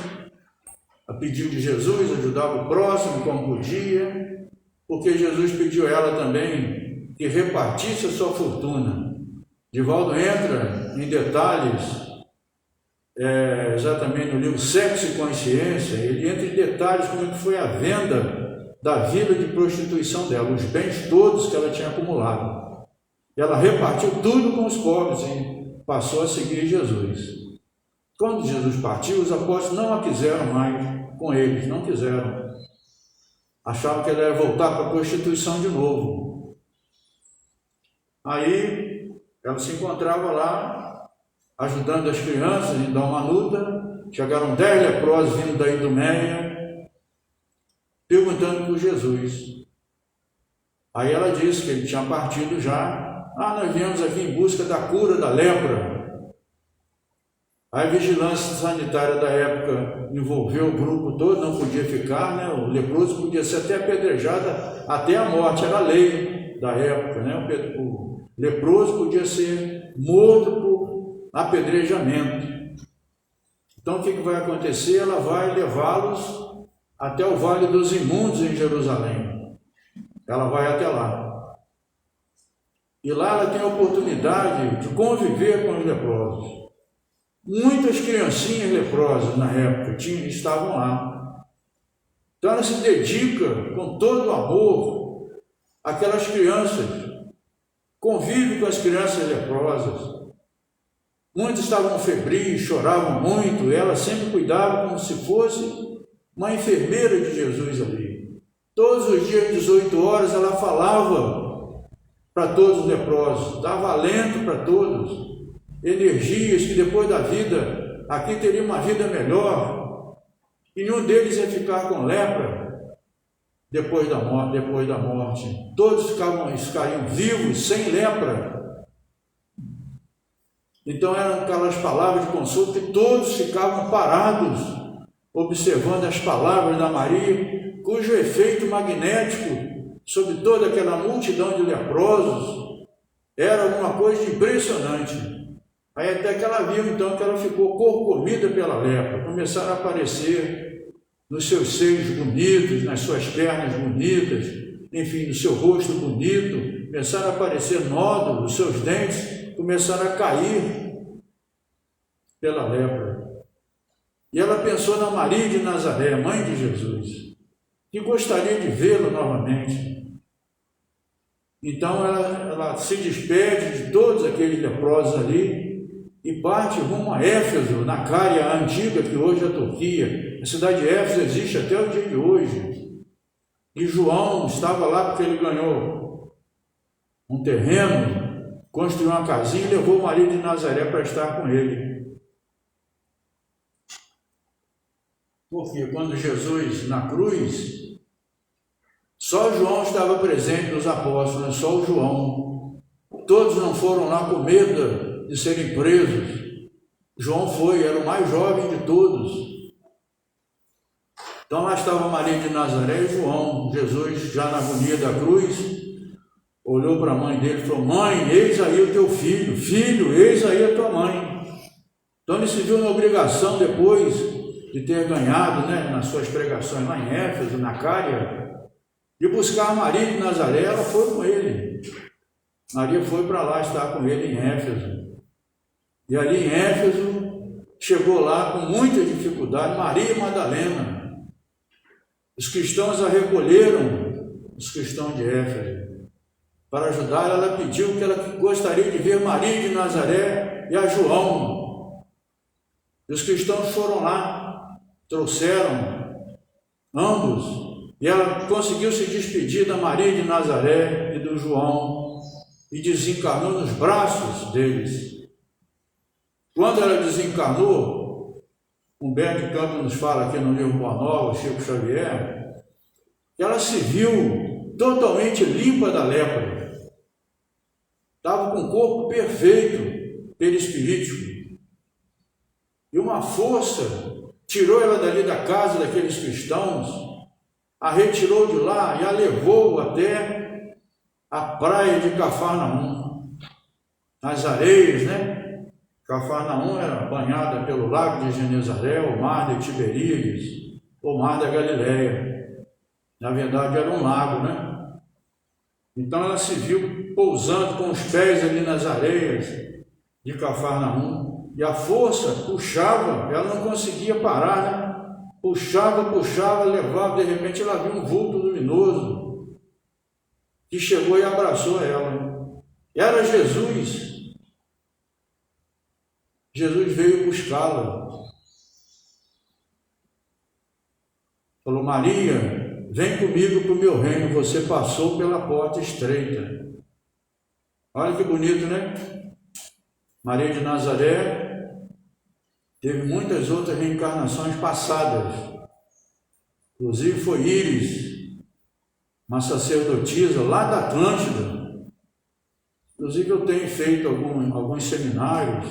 a pedido de Jesus, ajudava o próximo como podia, porque Jesus pediu a ela também que repartisse a sua fortuna. Divaldo entra em detalhes, exatamente no livro Sexo e Consciência, ele entra em detalhes como que foi a venda da vida de prostituição dela, os bens todos que ela tinha acumulado. Ela repartiu tudo com os pobres e passou a seguir Jesus. Quando Jesus partiu, os apóstolos não a quiseram mais com eles, não quiseram. Achavam que ela ia voltar para a prostituição de novo. Aí ela se encontrava lá, ajudando as crianças em Dalmanuta. Chegaram 10 leprosos vindo da Idumeia, perguntando por Jesus. Aí ela disse que ele tinha partido já. Nós viemos aqui em busca da cura da lepra. A vigilância sanitária da época envolveu o grupo todo, não podia ficar, né? O leproso podia ser até apedrejado até a morte, era a lei da época, né? O leproso podia ser morto por apedrejamento. Então o que vai acontecer? Ela vai levá-los até o Vale dos Imundos em Jerusalém. Ela vai até lá. E lá ela tem a oportunidade de conviver com os leprosos. Muitas criancinhas leprosas na época estavam lá. Então ela se dedica com todo o amor àquelas crianças, convive com as crianças leprosas. Muitos estavam febris, choravam muito, ela sempre cuidava como se fosse uma enfermeira de Jesus ali. Todos os dias, 18 horas, ela falava para todos os leprosos, dava alento para todos, energias que depois da vida, aqui teria uma vida melhor, e nenhum deles ia ficar com lepra depois da morte. Todos ficariam vivos, sem lepra. Então eram aquelas palavras de consolo que todos ficavam parados, observando as palavras da Maria, cujo efeito magnético sobre toda aquela multidão de leprosos era alguma coisa de impressionante. Aí até que ela viu então que ela ficou corcomida pela lepra, começaram a aparecer nos seus seios bonitos, nas suas pernas bonitas, enfim, no seu rosto bonito, começaram a aparecer nódulos, os seus dentes começaram a cair pela lepra. E ela pensou na Maria de Nazaré, mãe de Jesus, que gostaria de vê-lo novamente. Então ela se despede de todos aqueles leprosos ali e parte rumo a Éfeso, na Cária antiga, que hoje é a Turquia. A cidade de Éfeso existe até o dia de hoje. E João estava lá porque ele ganhou um terreno, construiu uma casinha e levou Maria de Nazaré para estar com ele. Porque quando Jesus na cruz, só João estava presente nos apóstolos, só o João. Todos não foram lá com medo de serem presos. João foi, era o mais jovem de todos. Então lá estava Maria de Nazaré e João. Jesus, já na agonia da cruz, olhou para a mãe dele e falou: mãe, eis aí o teu filho. Filho, eis aí a tua mãe. Então ele se viu na obrigação, depois de ter ganhado, né, nas suas pregações lá em Éfeso, na Cária, de buscar Maria de Nazaré. Ela foi com ele. Maria foi para lá estar com ele em Éfeso. E ali em Éfeso, chegou lá com muita dificuldade Maria Madalena. Os cristãos a recolheram, os cristãos de Éfeso. Para ajudar, ela pediu que ela gostaria de ver Maria de Nazaré e a João. E os cristãos foram lá, trouxeram ambos, e ela conseguiu se despedir da Maria de Nazaré e do João, e desencarnou nos braços deles. Quando ela desencarnou, Humberto Campos nos fala aqui no livro Boa Nova, Chico Xavier, que ela se viu totalmente limpa da lepra. Estava com o corpo perfeito. perispirítico. E uma força tirou ela dali da casa daqueles cristãos, a retirou de lá e a levou até a praia de Cafarnaum, nas areias, né? Cafarnaum era banhada pelo lago de Genezaré, o mar de Tiberíades, o mar da Galileia. Na verdade era um lago, né? Então ela se viu pousando com os pés ali nas areias de Cafarnaum, e a força puxava, ela não conseguia parar, né? Puxava, levava, de repente ela viu um vulto luminoso que chegou e abraçou ela. Era Jesus. Jesus veio buscá-la. Falou: Maria, vem comigo para o meu reino, você passou pela porta estreita. Olha que bonito, né? Maria de Nazaré teve muitas outras reencarnações passadas. Inclusive foi Íris, uma sacerdotisa lá da Atlântida. Inclusive eu tenho feito alguns seminários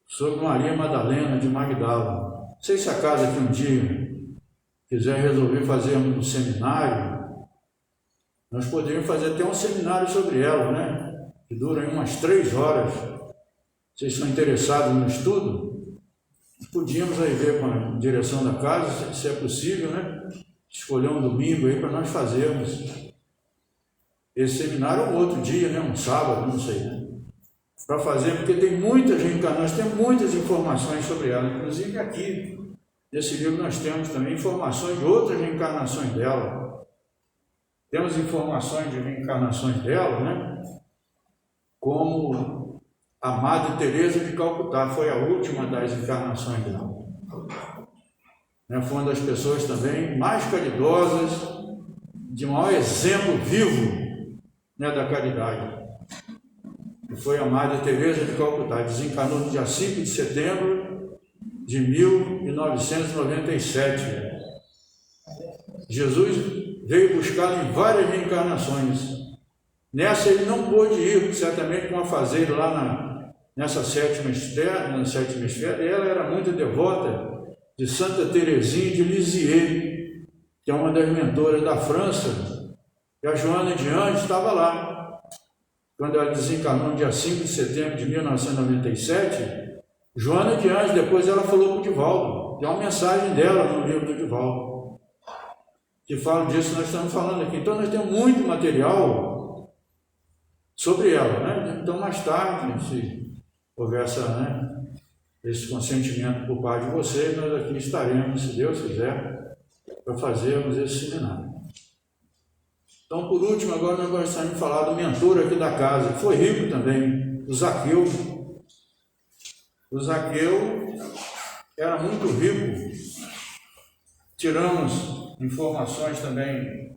sobre Maria Madalena de Magdala. Não sei se a casa aqui um dia quiser resolver fazer um seminário, nós poderíamos fazer até um seminário sobre ela, né? Que dura umas 3 horas. Vocês estão interessados no estudo? Podíamos aí ver com a direção da casa, se é possível, né? Escolher um domingo aí para nós fazermos esse seminário, um outro dia, né? Um sábado, não sei, né? Para fazer, porque tem muitas reencarnações, tem muitas informações sobre ela, inclusive aqui, nesse livro nós temos também informações de outras reencarnações dela. Temos informações de reencarnações dela, né? Como a Madre Teresa de Calcutá, foi a última das encarnações dela. Foi uma das pessoas também mais caridosas, de maior exemplo vivo, né, da caridade. Que foi a Madre Teresa de Calcutá, desencarnou no dia 5 de setembro de 1997. Jesus veio buscá-la em várias reencarnações. Nessa ele não pôde ir, certamente com um afazeiro lá nessa sétima esfera, e ela era muito devota de Santa Teresinha de Lisieux, que é uma das mentoras da França, e a Joana de Anjos estava lá. Quando ela desencarnou no dia 5 de setembro de 1997, Joana de Anjos, depois ela falou para o Divaldo, tem uma mensagem dela no livro do Divaldo, que fala disso, nós estamos falando aqui. Então nós temos muito material sobre ela, né? Então mais tarde, se houver esse consentimento por parte de vocês, nós aqui estaremos, se Deus quiser, para fazermos esse seminário. Então, por último, agora nós gostaríamos de falar do mentor aqui da casa, que foi rico também, o Zaqueu. O Zaqueu era muito rico. Tiramos informações também,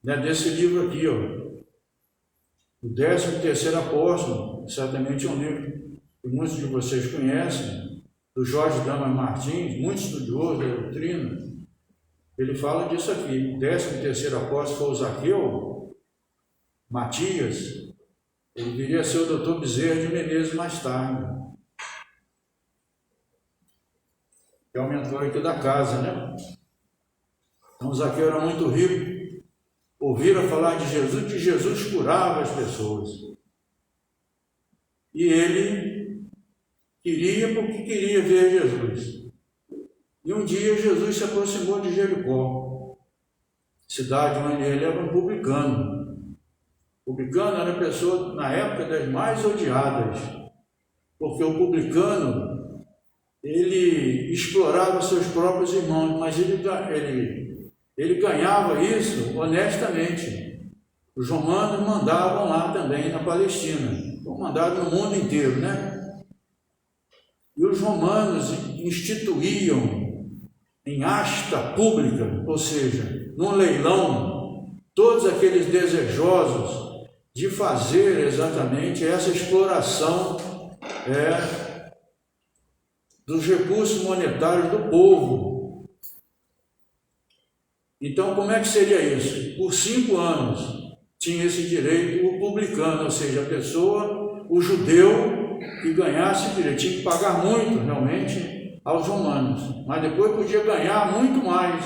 né, desse livro aqui, ó. O 13º Apóstolo, certamente é um livro que muitos de vocês conhecem, do Jorge Damas Martins, muito estudioso da doutrina. Ele fala disso aqui. O 13º Apóstolo foi o Zaqueu, Matias, ele viria a ser o doutor Bezerra de Menezes mais tarde, que é o mentor aqui da casa, né? Então o Zaqueu era muito rico. Ouviram falar de Jesus, que Jesus curava as pessoas. E ele queria porque queria ver Jesus. E um dia Jesus se aproximou de Jericó, cidade onde ele era um publicano. O publicano era a pessoa, na época, das mais odiadas, porque o publicano, ele explorava seus próprios irmãos, mas ele ganhava isso honestamente. Os romanos mandavam lá também na Palestina, mandaram no mundo inteiro, né? E os romanos instituíam em asta pública, ou seja, num leilão, todos aqueles desejosos de fazer exatamente essa exploração dos recursos monetários do povo. Então, como é que seria isso? Por 5 anos, tinha esse direito o publicano, ou seja, a pessoa, o judeu que ganhasse direito, tinha que pagar muito realmente aos romanos, mas depois podia ganhar muito mais.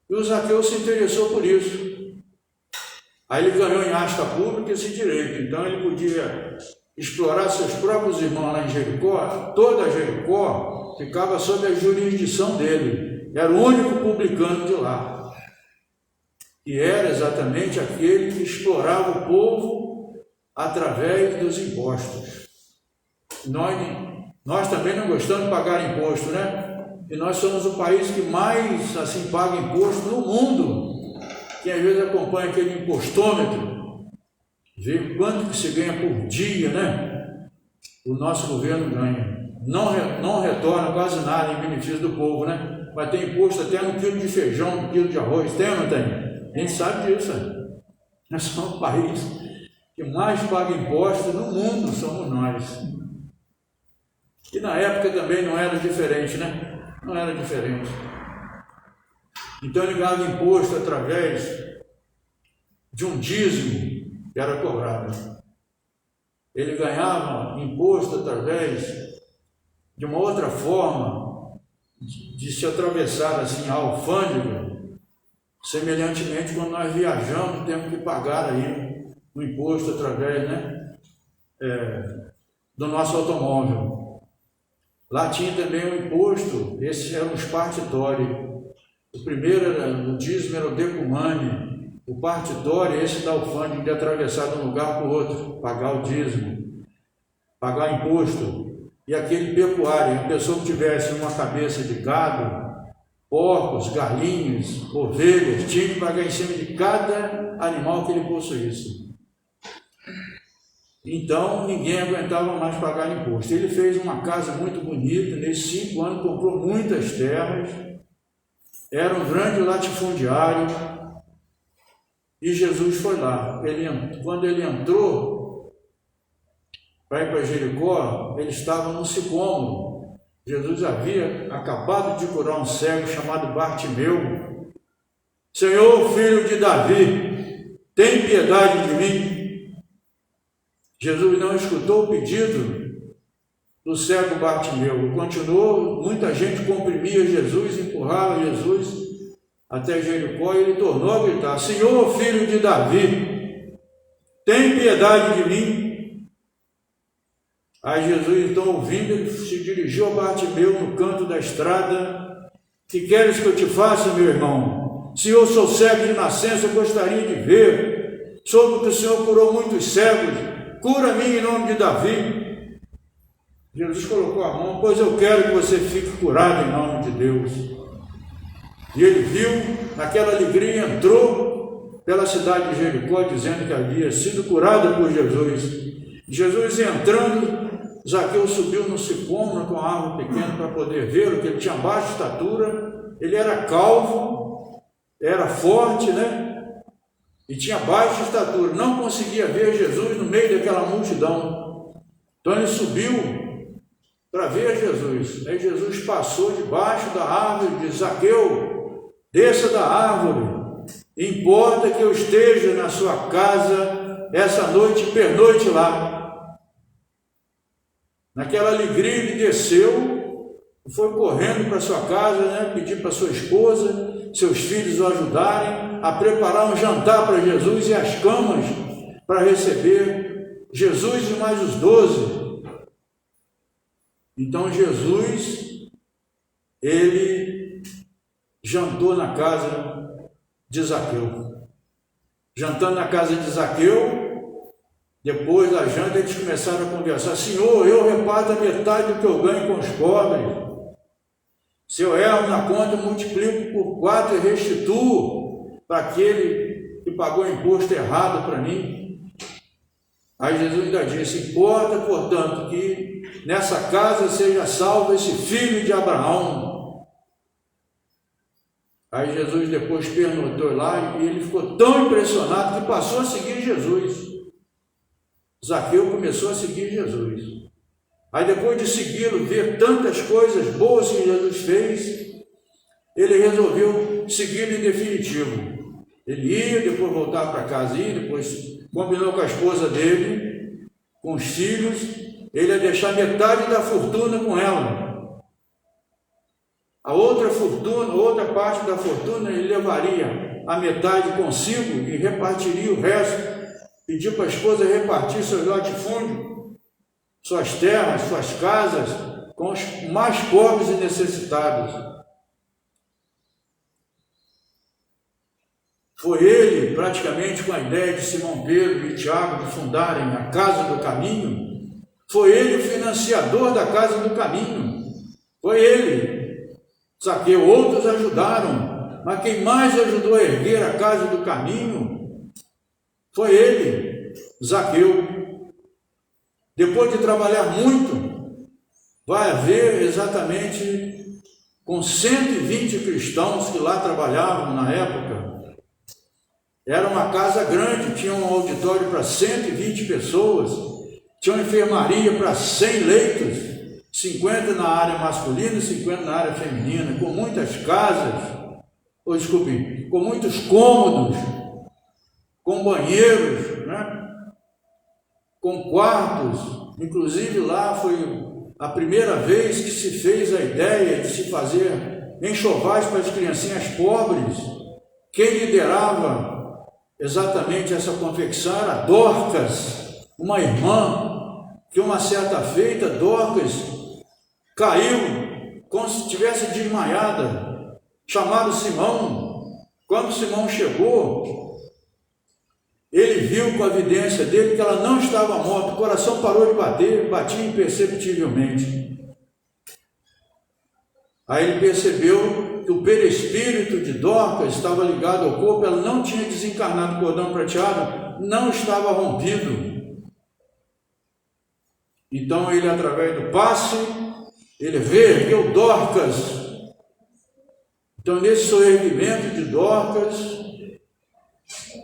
E o Zaqueu se interessou por isso. Aí ele ganhou em asta pública esse direito, então ele podia explorar seus próprios irmãos lá em Jericó. Toda Jericó ficava sob a jurisdição dele, era o único publicano de lá, e era exatamente aquele que explorava o povo através dos impostos. Nós também não gostamos de pagar imposto, né? E nós somos o país que mais assim paga imposto no mundo. Quem às vezes acompanha aquele impostômetro, vê quanto que se ganha por dia, né? O nosso governo ganha. Não retorna quase nada em benefício do povo, né? Mas tem imposto até no quilo de feijão, no quilo de arroz. Tem ou não tem? A gente sabe disso, né? Nós somos o país que mais paga imposto no mundo, somos nós. E na época também não era diferente, né? Não era diferente. Então ele ganhava imposto através de um dízimo que era cobrado. Ele ganhava imposto através de uma outra forma de se atravessar assim a alfândega. Semelhantemente, quando nós viajamos, temos que pagar aí o imposto através, né, do nosso automóvel. Lá tinha também o imposto, esse era um espartitório. O primeiro era, o dízimo era o decumane, o partitório, esse da alfândega, de atravessar de um lugar para o outro, pagar o dízimo, pagar imposto. E aquele pecuário, a pessoa que tivesse uma cabeça de gado, porcos, galinhas, ovelhas, tinha que pagar em cima de cada animal que ele possuísse. Então, ninguém aguentava mais pagar imposto. Ele fez uma casa muito bonita, nesses 5 anos comprou muitas terras, era um grande latifundiário, e Jesus foi lá. Quando ele entrou para ir para Jericó, ele estava num sicômoro. Jesus havia acabado de curar um cego chamado Bartimeu. Senhor, filho de Davi, tem piedade de mim. Jesus não escutou o pedido do cego Bartimeu. Continuou, muita gente comprimia Jesus, empurrava Jesus até Jericó, e ele tornou a gritar: Senhor, filho de Davi, tem piedade de mim. Aí Jesus, então, ouvindo, ele se dirigiu a Bartimeu no canto da estrada: que queres que eu te faça, meu irmão? Se eu sou cego de nascença, eu gostaria de ver. Soube que o Senhor curou muitos cegos, cura-me em nome de Davi. Jesus colocou a mão: pois eu quero que você fique curado em nome de Deus. E ele viu, naquela alegria, entrou pela cidade de Jericó, dizendo que havia sido curado por Jesus. Jesus entrando, Zaqueu subiu no sicômoro com a árvore pequena para poder ver, porque ele tinha baixa estatura, ele era calvo, era forte, né? E tinha baixa estatura, não conseguia ver Jesus no meio daquela multidão. Então ele subiu para ver Jesus. Aí Jesus passou debaixo da árvore e disse: Zaqueu, desça da árvore, importa que eu esteja na sua casa essa noite e pernoite lá. Naquela alegria ele desceu, foi correndo para sua casa, né, pedir para sua esposa, seus filhos o ajudarem a preparar um jantar para Jesus e as camas para receber Jesus e mais os 12. Então Jesus, ele jantou na casa de Zaqueu. Jantando na casa de Zaqueu, depois da janta eles começaram a conversar: Senhor, eu reparto a metade do que eu ganho com os pobres. Se eu erro na conta, eu multiplico por 4 e restituo para aquele que pagou imposto errado para mim. Aí Jesus ainda disse: importa, portanto, que nessa casa seja salvo esse filho de Abraão. Aí Jesus depois pernotou lá e ele ficou tão impressionado que passou a seguir Jesus. Zaqueu começou a seguir Jesus. Aí depois de segui-lo, ver tantas coisas boas que Jesus fez, ele resolveu segui-lo em definitivo. Ele ia, depois voltava para casa, ia, depois combinou com a esposa dele, com os filhos, ele ia deixar metade da fortuna com ela. A outra fortuna, outra parte da fortuna, ele levaria a metade consigo e repartiria o resto. Pediu para a esposa repartir seu latifúndio, suas terras, suas casas, com os mais pobres e necessitados. Foi ele, praticamente com a ideia de Simão Pedro e Tiago de fundarem a Casa do Caminho, foi ele o financiador da Casa do Caminho. Foi ele. Zaqueu, outros ajudaram, mas quem mais ajudou a erguer a Casa do Caminho foi ele, Zaqueu. Depois de trabalhar muito, vai haver exatamente com 120 cristãos que lá trabalhavam na época. Era uma casa grande, tinha um auditório para 120 pessoas, tinha uma enfermaria para 100 leitos, 50 na área masculina e 50 na área feminina, com muitas casas, com muitos cômodos, com banheiros, né? Com quartos. Inclusive lá foi a primeira vez que se fez a ideia de se fazer enxovais para as criancinhas pobres. Quem liderava exatamente essa confecção era Dorcas, uma irmã, que uma certa feita, Dorcas caiu como se estivesse desmaiada. Chamaram Simão. Quando Simão chegou, ele viu com a evidência dele que ela não estava morta, o coração parou de bater, batia imperceptivelmente. Aí ele percebeu que o perispírito de Dorcas estava ligado ao corpo, ela não tinha desencarnado, o cordão prateado não estava rompido. Então ele, através do passe, ele reergueu Dorcas. Então, nesse soerguimento de Dorcas,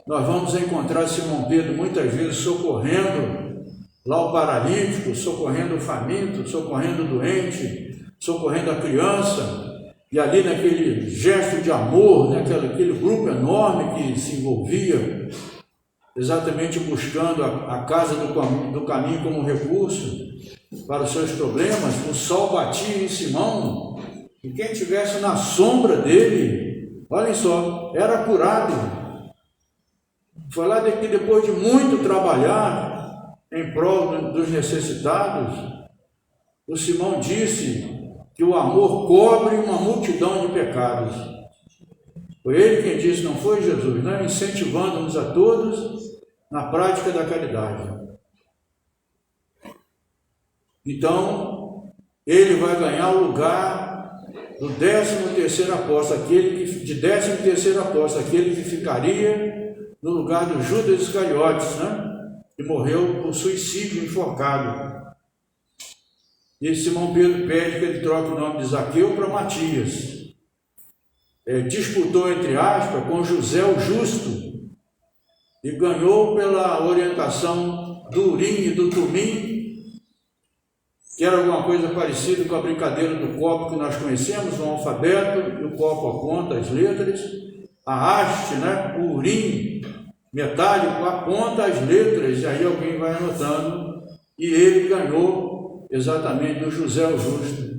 nós vamos encontrar Simão Pedro muitas vezes socorrendo lá o paralítico, socorrendo o faminto, socorrendo o doente, socorrendo a criança. E ali naquele gesto de amor, aquele grupo enorme que se envolvia, exatamente buscando a casa do caminho como recurso para os seus problemas, o sol batia em Simão, e quem estivesse na sombra dele, olhem só, era curado. Foi lá que depois de muito trabalhar em prol dos necessitados, o Simão disse que o amor cobre uma multidão de pecados. Foi ele quem disse, não foi Jesus, né? Incentivando-nos a todos na prática da caridade. Então, ele vai ganhar o lugar do 13º apóstolo, aquele que ficaria no lugar do Judas Iscariotes, né? Que morreu por suicídio enforcado. E Simão Pedro pede que ele troque o nome de Zaqueu para Matias. Disputou, entre aspas, com José o Justo e ganhou pela orientação do Urim e do Tumim, que era alguma coisa parecida com a brincadeira do copo que nós conhecemos, o alfabeto, e o copo aponta as letras, a haste, né? O Urim metálico aponta as letras, e aí alguém vai anotando, e ele ganhou exatamente do José o Justo.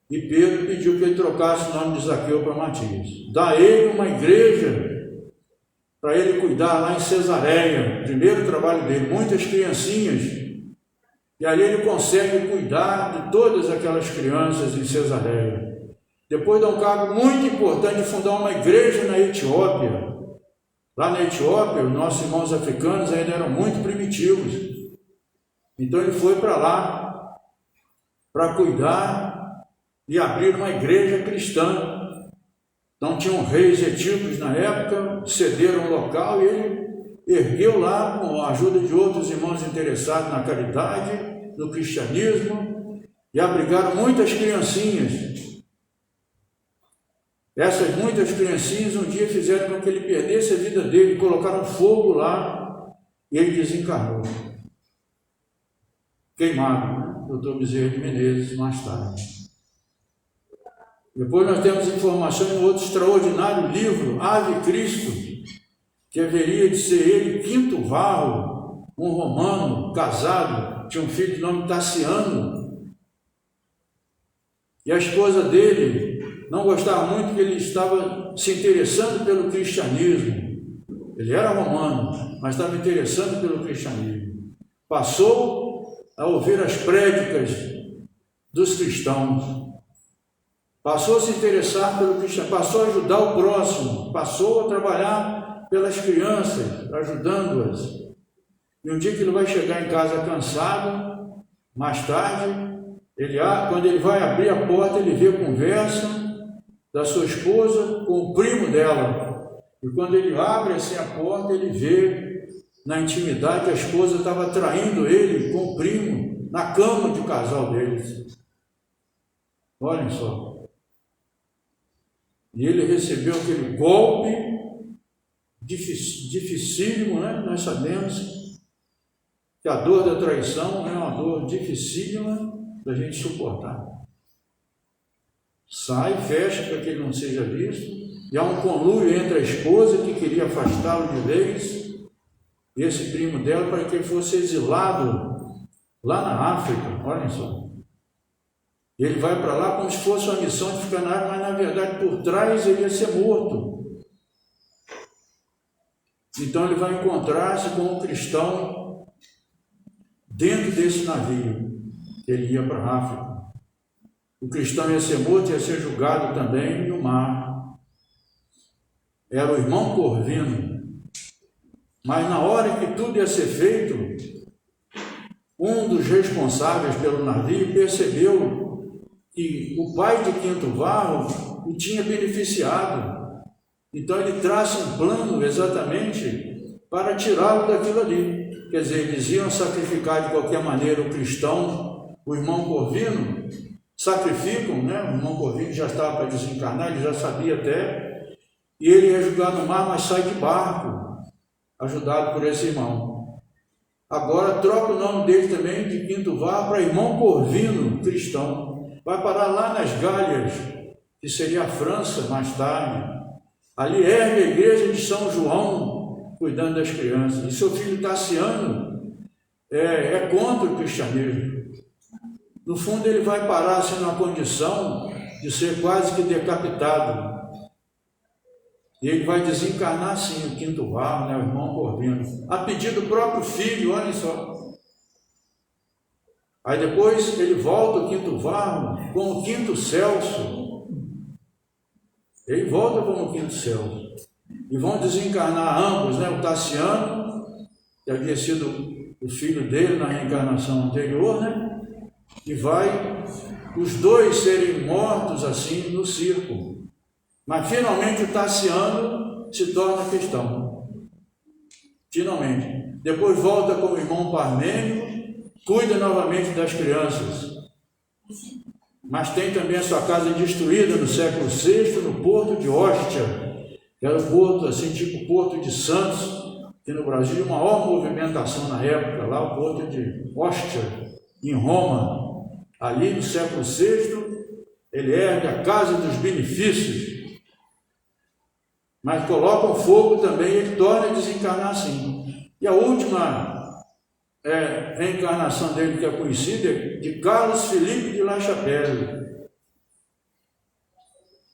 E Pedro pediu que ele trocasse o nome de Zaqueu para Matias. Dá a ele uma igreja para ele cuidar lá em Cesareia, primeiro trabalho dele, muitas criancinhas. E ali ele consegue cuidar de todas aquelas crianças em Cesareia. Depois dá um cargo muito importante de fundar uma igreja na Etiópia. Lá na Etiópia, os nossos irmãos africanos ainda eram muito primitivos. Então ele foi para lá para cuidar e abrir uma igreja cristã. Não tinham reis etíopes na época, cederam o local e ele ergueu lá, com a ajuda de outros irmãos interessados na caridade, no cristianismo, e abrigaram muitas criancinhas. Essas muitas criancinhas um dia fizeram com que ele perdesse a vida dele, colocaram fogo lá e ele desencarnou. Queimado, Dr. Bezerra de Menezes, mais tarde. Depois nós temos informação em outro extraordinário livro, Ave Cristo, que haveria de ser ele Quinto Varro, um romano, casado, tinha um filho de nome Tassiano, e a esposa dele não gostava muito que ele estava se interessando pelo cristianismo. Ele era romano, mas estava interessando pelo cristianismo. Passou a ouvir as prédicas dos cristãos, passou a se interessar pelo cristianismo, passou a ajudar o próximo, passou a trabalhar pelas crianças, ajudando-as. E um dia que ele vai chegar em casa cansado, mais tarde, quando ele vai abrir a porta, ele vê a conversa da sua esposa com o primo dela. E quando ele abre assim a porta, ele vê na intimidade que a esposa estava traindo ele com o primo na cama de casal deles. Olhem só. E ele recebeu aquele golpe dificílimo, né? Nós sabemos que a dor da traição é uma dor dificílima da gente suportar. Sai, fecha para que ele não seja visto, e há um conluio entre a esposa que queria afastá-lo de vez e esse primo dela para que ele fosse exilado lá na África. Olhem só. Ele vai para lá como se fosse uma missão de ficar na África, mas na verdade por trás ele ia ser morto. Então ele vai encontrar-se com um cristão dentro desse navio que ele ia para a África. O cristão ia ser morto, ia ser julgado também no mar. Era o irmão Corvino. Mas na hora que tudo ia ser feito, um dos responsáveis pelo navio percebeu que o pai de Quinto Varro o tinha beneficiado. Então ele traça um plano exatamente para tirá-lo daquilo ali. Quer dizer, eles iam sacrificar de qualquer maneira o cristão, o irmão Corvino, sacrificam, né? O irmão Corvino já estava para desencarnar, ele já sabia até, e ele ia julgar no mar, mas sai de barco, ajudado por esse irmão. Agora troca o nome dele também de Quinto Varro para irmão Corvino, cristão. Vai parar lá nas Galhas, que seria a França mais tarde. Ali ergue a igreja de São João, cuidando das crianças. E seu filho Tassiano é contra o cristianismo. No fundo, ele vai parar assim, numa condição de ser quase que decapitado. E ele vai desencarnar, sim, o Quinto Varro, né, o irmão Corvino, a pedido do próprio filho, olhem só. Aí depois ele volta o Quinto Varro com o Quinto Celso. Ele volta com o Quinto Celso. E vão desencarnar ambos, né, o Tassiano, que havia sido o filho dele na reencarnação anterior, né? E vai os dois serem mortos assim no circo. Mas finalmente o Tassiano se torna cristão. Finalmente. Depois volta como irmão Parmênio, cuida novamente das crianças. Mas tem também a sua casa destruída no século VI, no porto de Ostia, que era um porto assim, tipo Porto de Santos, que no Brasil uma maior movimentação na época, lá o porto de Ostia, em Roma. Ali no século VI, ele ergue a casa dos benefícios, mas colocam fogo também, ele torna a desencarnar assim. E a última reencarnação dele que é conhecida é de Carlos Felipe de La Chapelle.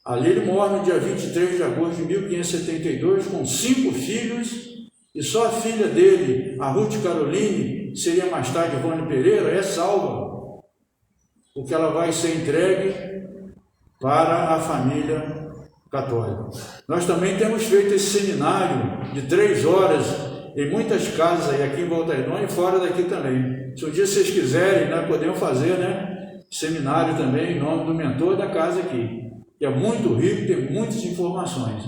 Ali ele morre no dia 23 de agosto de 1572 com 5 filhos, e só a filha dele, a Ruth Caroline, seria mais tarde Ivone Pereira, é salva, porque ela vai ser entregue para a família católica. Nós também temos feito esse seminário de 3 horas em muitas casas aí, aqui em Volta Redonda e fora daqui também. Se um dia vocês quiserem, nós podemos fazer, né, seminário também em nome do mentor da casa aqui, que é muito rico, tem muitas informações.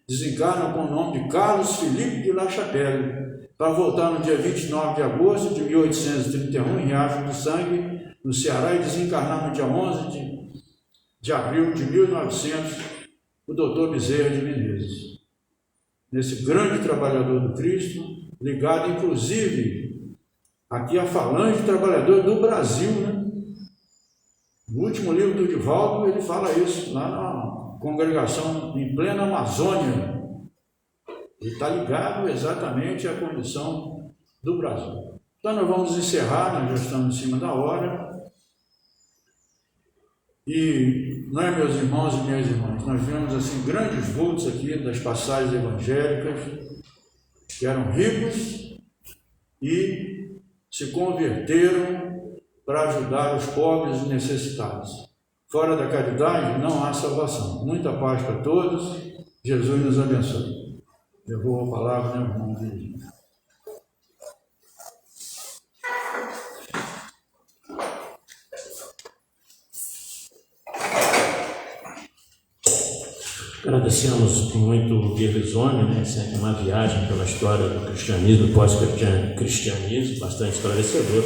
Desencarna com o nome de Carlos Felipe de La Chapelle, para voltar no dia 29 de agosto de 1831, em Riacho do Sangue, no Ceará, e desencarnar no dia 11 de abril de 1900, o doutor Bezerra de Menezes. Nesse grande trabalhador do Cristo, ligado inclusive aqui à falange de trabalhadores do Brasil, né? No último livro do Divaldo, ele fala isso, lá na congregação em plena Amazônia, Ele está ligado exatamente à condição do Brasil. Então nós vamos encerrar, nós já estamos em cima da hora. E, não é, meus irmãos e minhas irmãs, nós vemos assim grandes vultos aqui das passagens evangélicas que eram ricos e se converteram para ajudar os pobres e necessitados. Fora da caridade não há salvação. Muita paz para todos. Jesus nos abençoe. Eu vou a palavra, meu irmão Virgínio. Agradecemos muito o Guerrizone, né? Sempre uma viagem pela história do cristianismo e pós-cristianismo, bastante esclarecedor.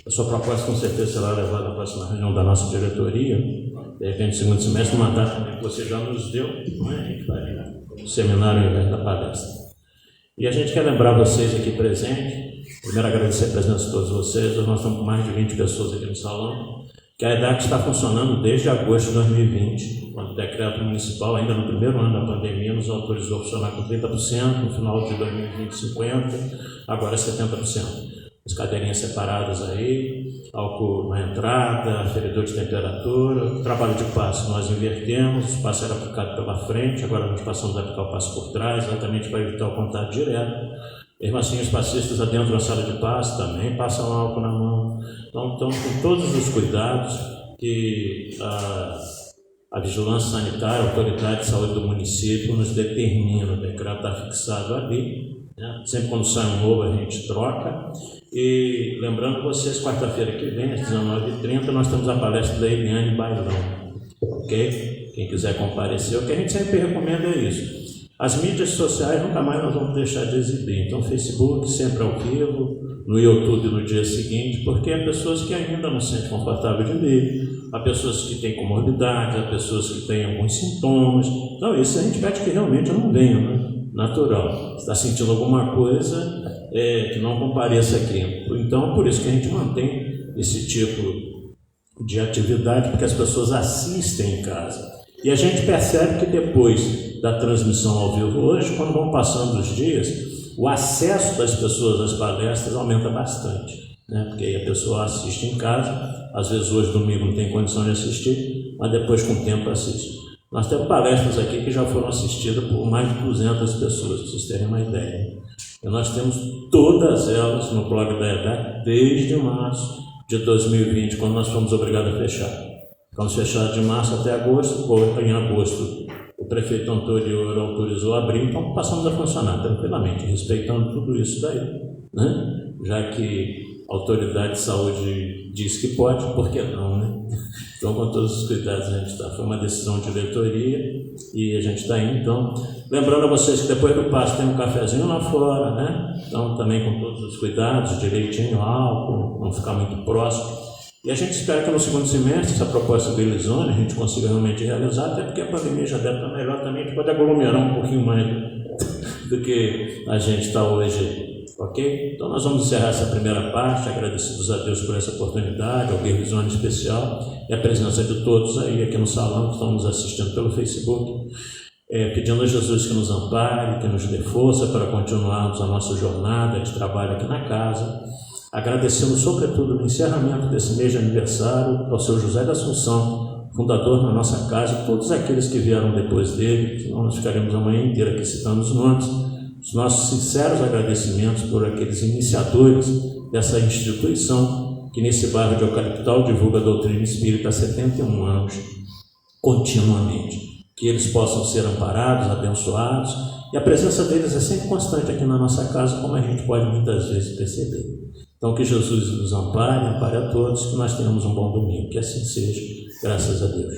A sua proposta com certeza será levada à próxima reunião da nossa diretoria, de repente, segundo semestre, uma data que você já nos deu, né? A gente vai o seminário ao invés da palestra. E a gente quer lembrar vocês aqui presentes, primeiro agradecer a presença de todos vocês, nós estamos com mais de 20 pessoas aqui no salão, que a EDAC está funcionando desde agosto de 2020, quando o decreto municipal, ainda no primeiro ano da pandemia, nos autorizou a funcionar com 30%, no final de 2020, 50%, agora 70%. As cadeirinhas separadas aí, álcool na entrada, aferidor de temperatura, trabalho de passe nós invertemos, o passe era aplicado pela frente, agora nós passamos a aplicar o passe por trás, exatamente para evitar o contato direto. Mesmo assim, os passistas dentro da sala de passe também passam álcool na mão. Então, estamos com todos os cuidados que a vigilância sanitária, a autoridade de saúde do município nos determina. O decreto está fixado ali, né? Sempre quando sai um novo a gente troca. E lembrando vocês, quarta-feira que vem, às 19h30, nós temos a palestra da Eliane Bailão, ok? Quem quiser comparecer, o que a gente sempre recomenda é isso. As mídias sociais nunca mais nós vamos deixar de exibir. Então, Facebook sempre ao vivo, no YouTube no dia seguinte, porque há pessoas que ainda não se sentem confortáveis de ver, há pessoas que têm comorbidades, há pessoas que têm alguns sintomas. Então, isso a gente pede que realmente não venha, né? Natural. Se está sentindo alguma coisa, que não compareça aqui. Então, por isso que a gente mantém esse tipo de atividade, porque as pessoas assistem em casa. E a gente percebe que depois da transmissão ao vivo hoje, quando vão passando os dias, o acesso das pessoas às palestras aumenta bastante, né? Porque aí a pessoa assiste em casa, às vezes hoje domingo não tem condição de assistir, mas depois com o tempo assiste. Nós temos palestras aqui que já foram assistidas por mais de 200 pessoas, para vocês terem uma ideia. E nós temos todas elas no blog da EDAC desde março de 2020, quando nós fomos obrigados a fechar. Ficamos fechados de março até agosto, ou em agosto o prefeito anterior autorizou abrir, então passamos a funcionar tranquilamente, respeitando tudo isso daí, né? Já que a autoridade de saúde diz que pode, por que não, né? Então, com todos os cuidados, a gente está. Foi uma decisão de diretoria e a gente está indo. Então, lembrando a vocês que depois do passo tem um cafezinho lá fora, né? Então, também com todos os cuidados, direitinho, álcool, não ficar muito próximo. E a gente espera que no segundo semestre, essa proposta do Elisone, a gente consiga realmente realizar, até porque a pandemia já deve estar melhor também, a gente pode aglomerar um pouquinho mais do que a gente está hoje, ok? Então nós vamos encerrar essa primeira parte, agradecidos a Deus por essa oportunidade, ao Guerrizone especial, e a presença de todos aí aqui no salão que estão nos assistindo pelo Facebook, pedindo a Jesus que nos ampare, que nos dê força para continuarmos a nossa jornada de trabalho aqui na casa. Agradecemos, sobretudo, no encerramento desse mês de aniversário, ao seu José da Assunção, fundador na nossa casa, e todos aqueles que vieram depois dele, senão nós ficaremos a manhã inteira aqui citando os nomes, os nossos sinceros agradecimentos por aqueles iniciadores dessa instituição, que nesse bairro de Eucaliptal divulga a doutrina espírita há 71 anos, continuamente. Que eles possam ser amparados, abençoados, e a presença deles é sempre constante aqui na nossa casa, como a gente pode muitas vezes perceber. Então, que Jesus nos ampare a todos, que nós tenhamos um bom domingo. Que assim seja, graças a Deus.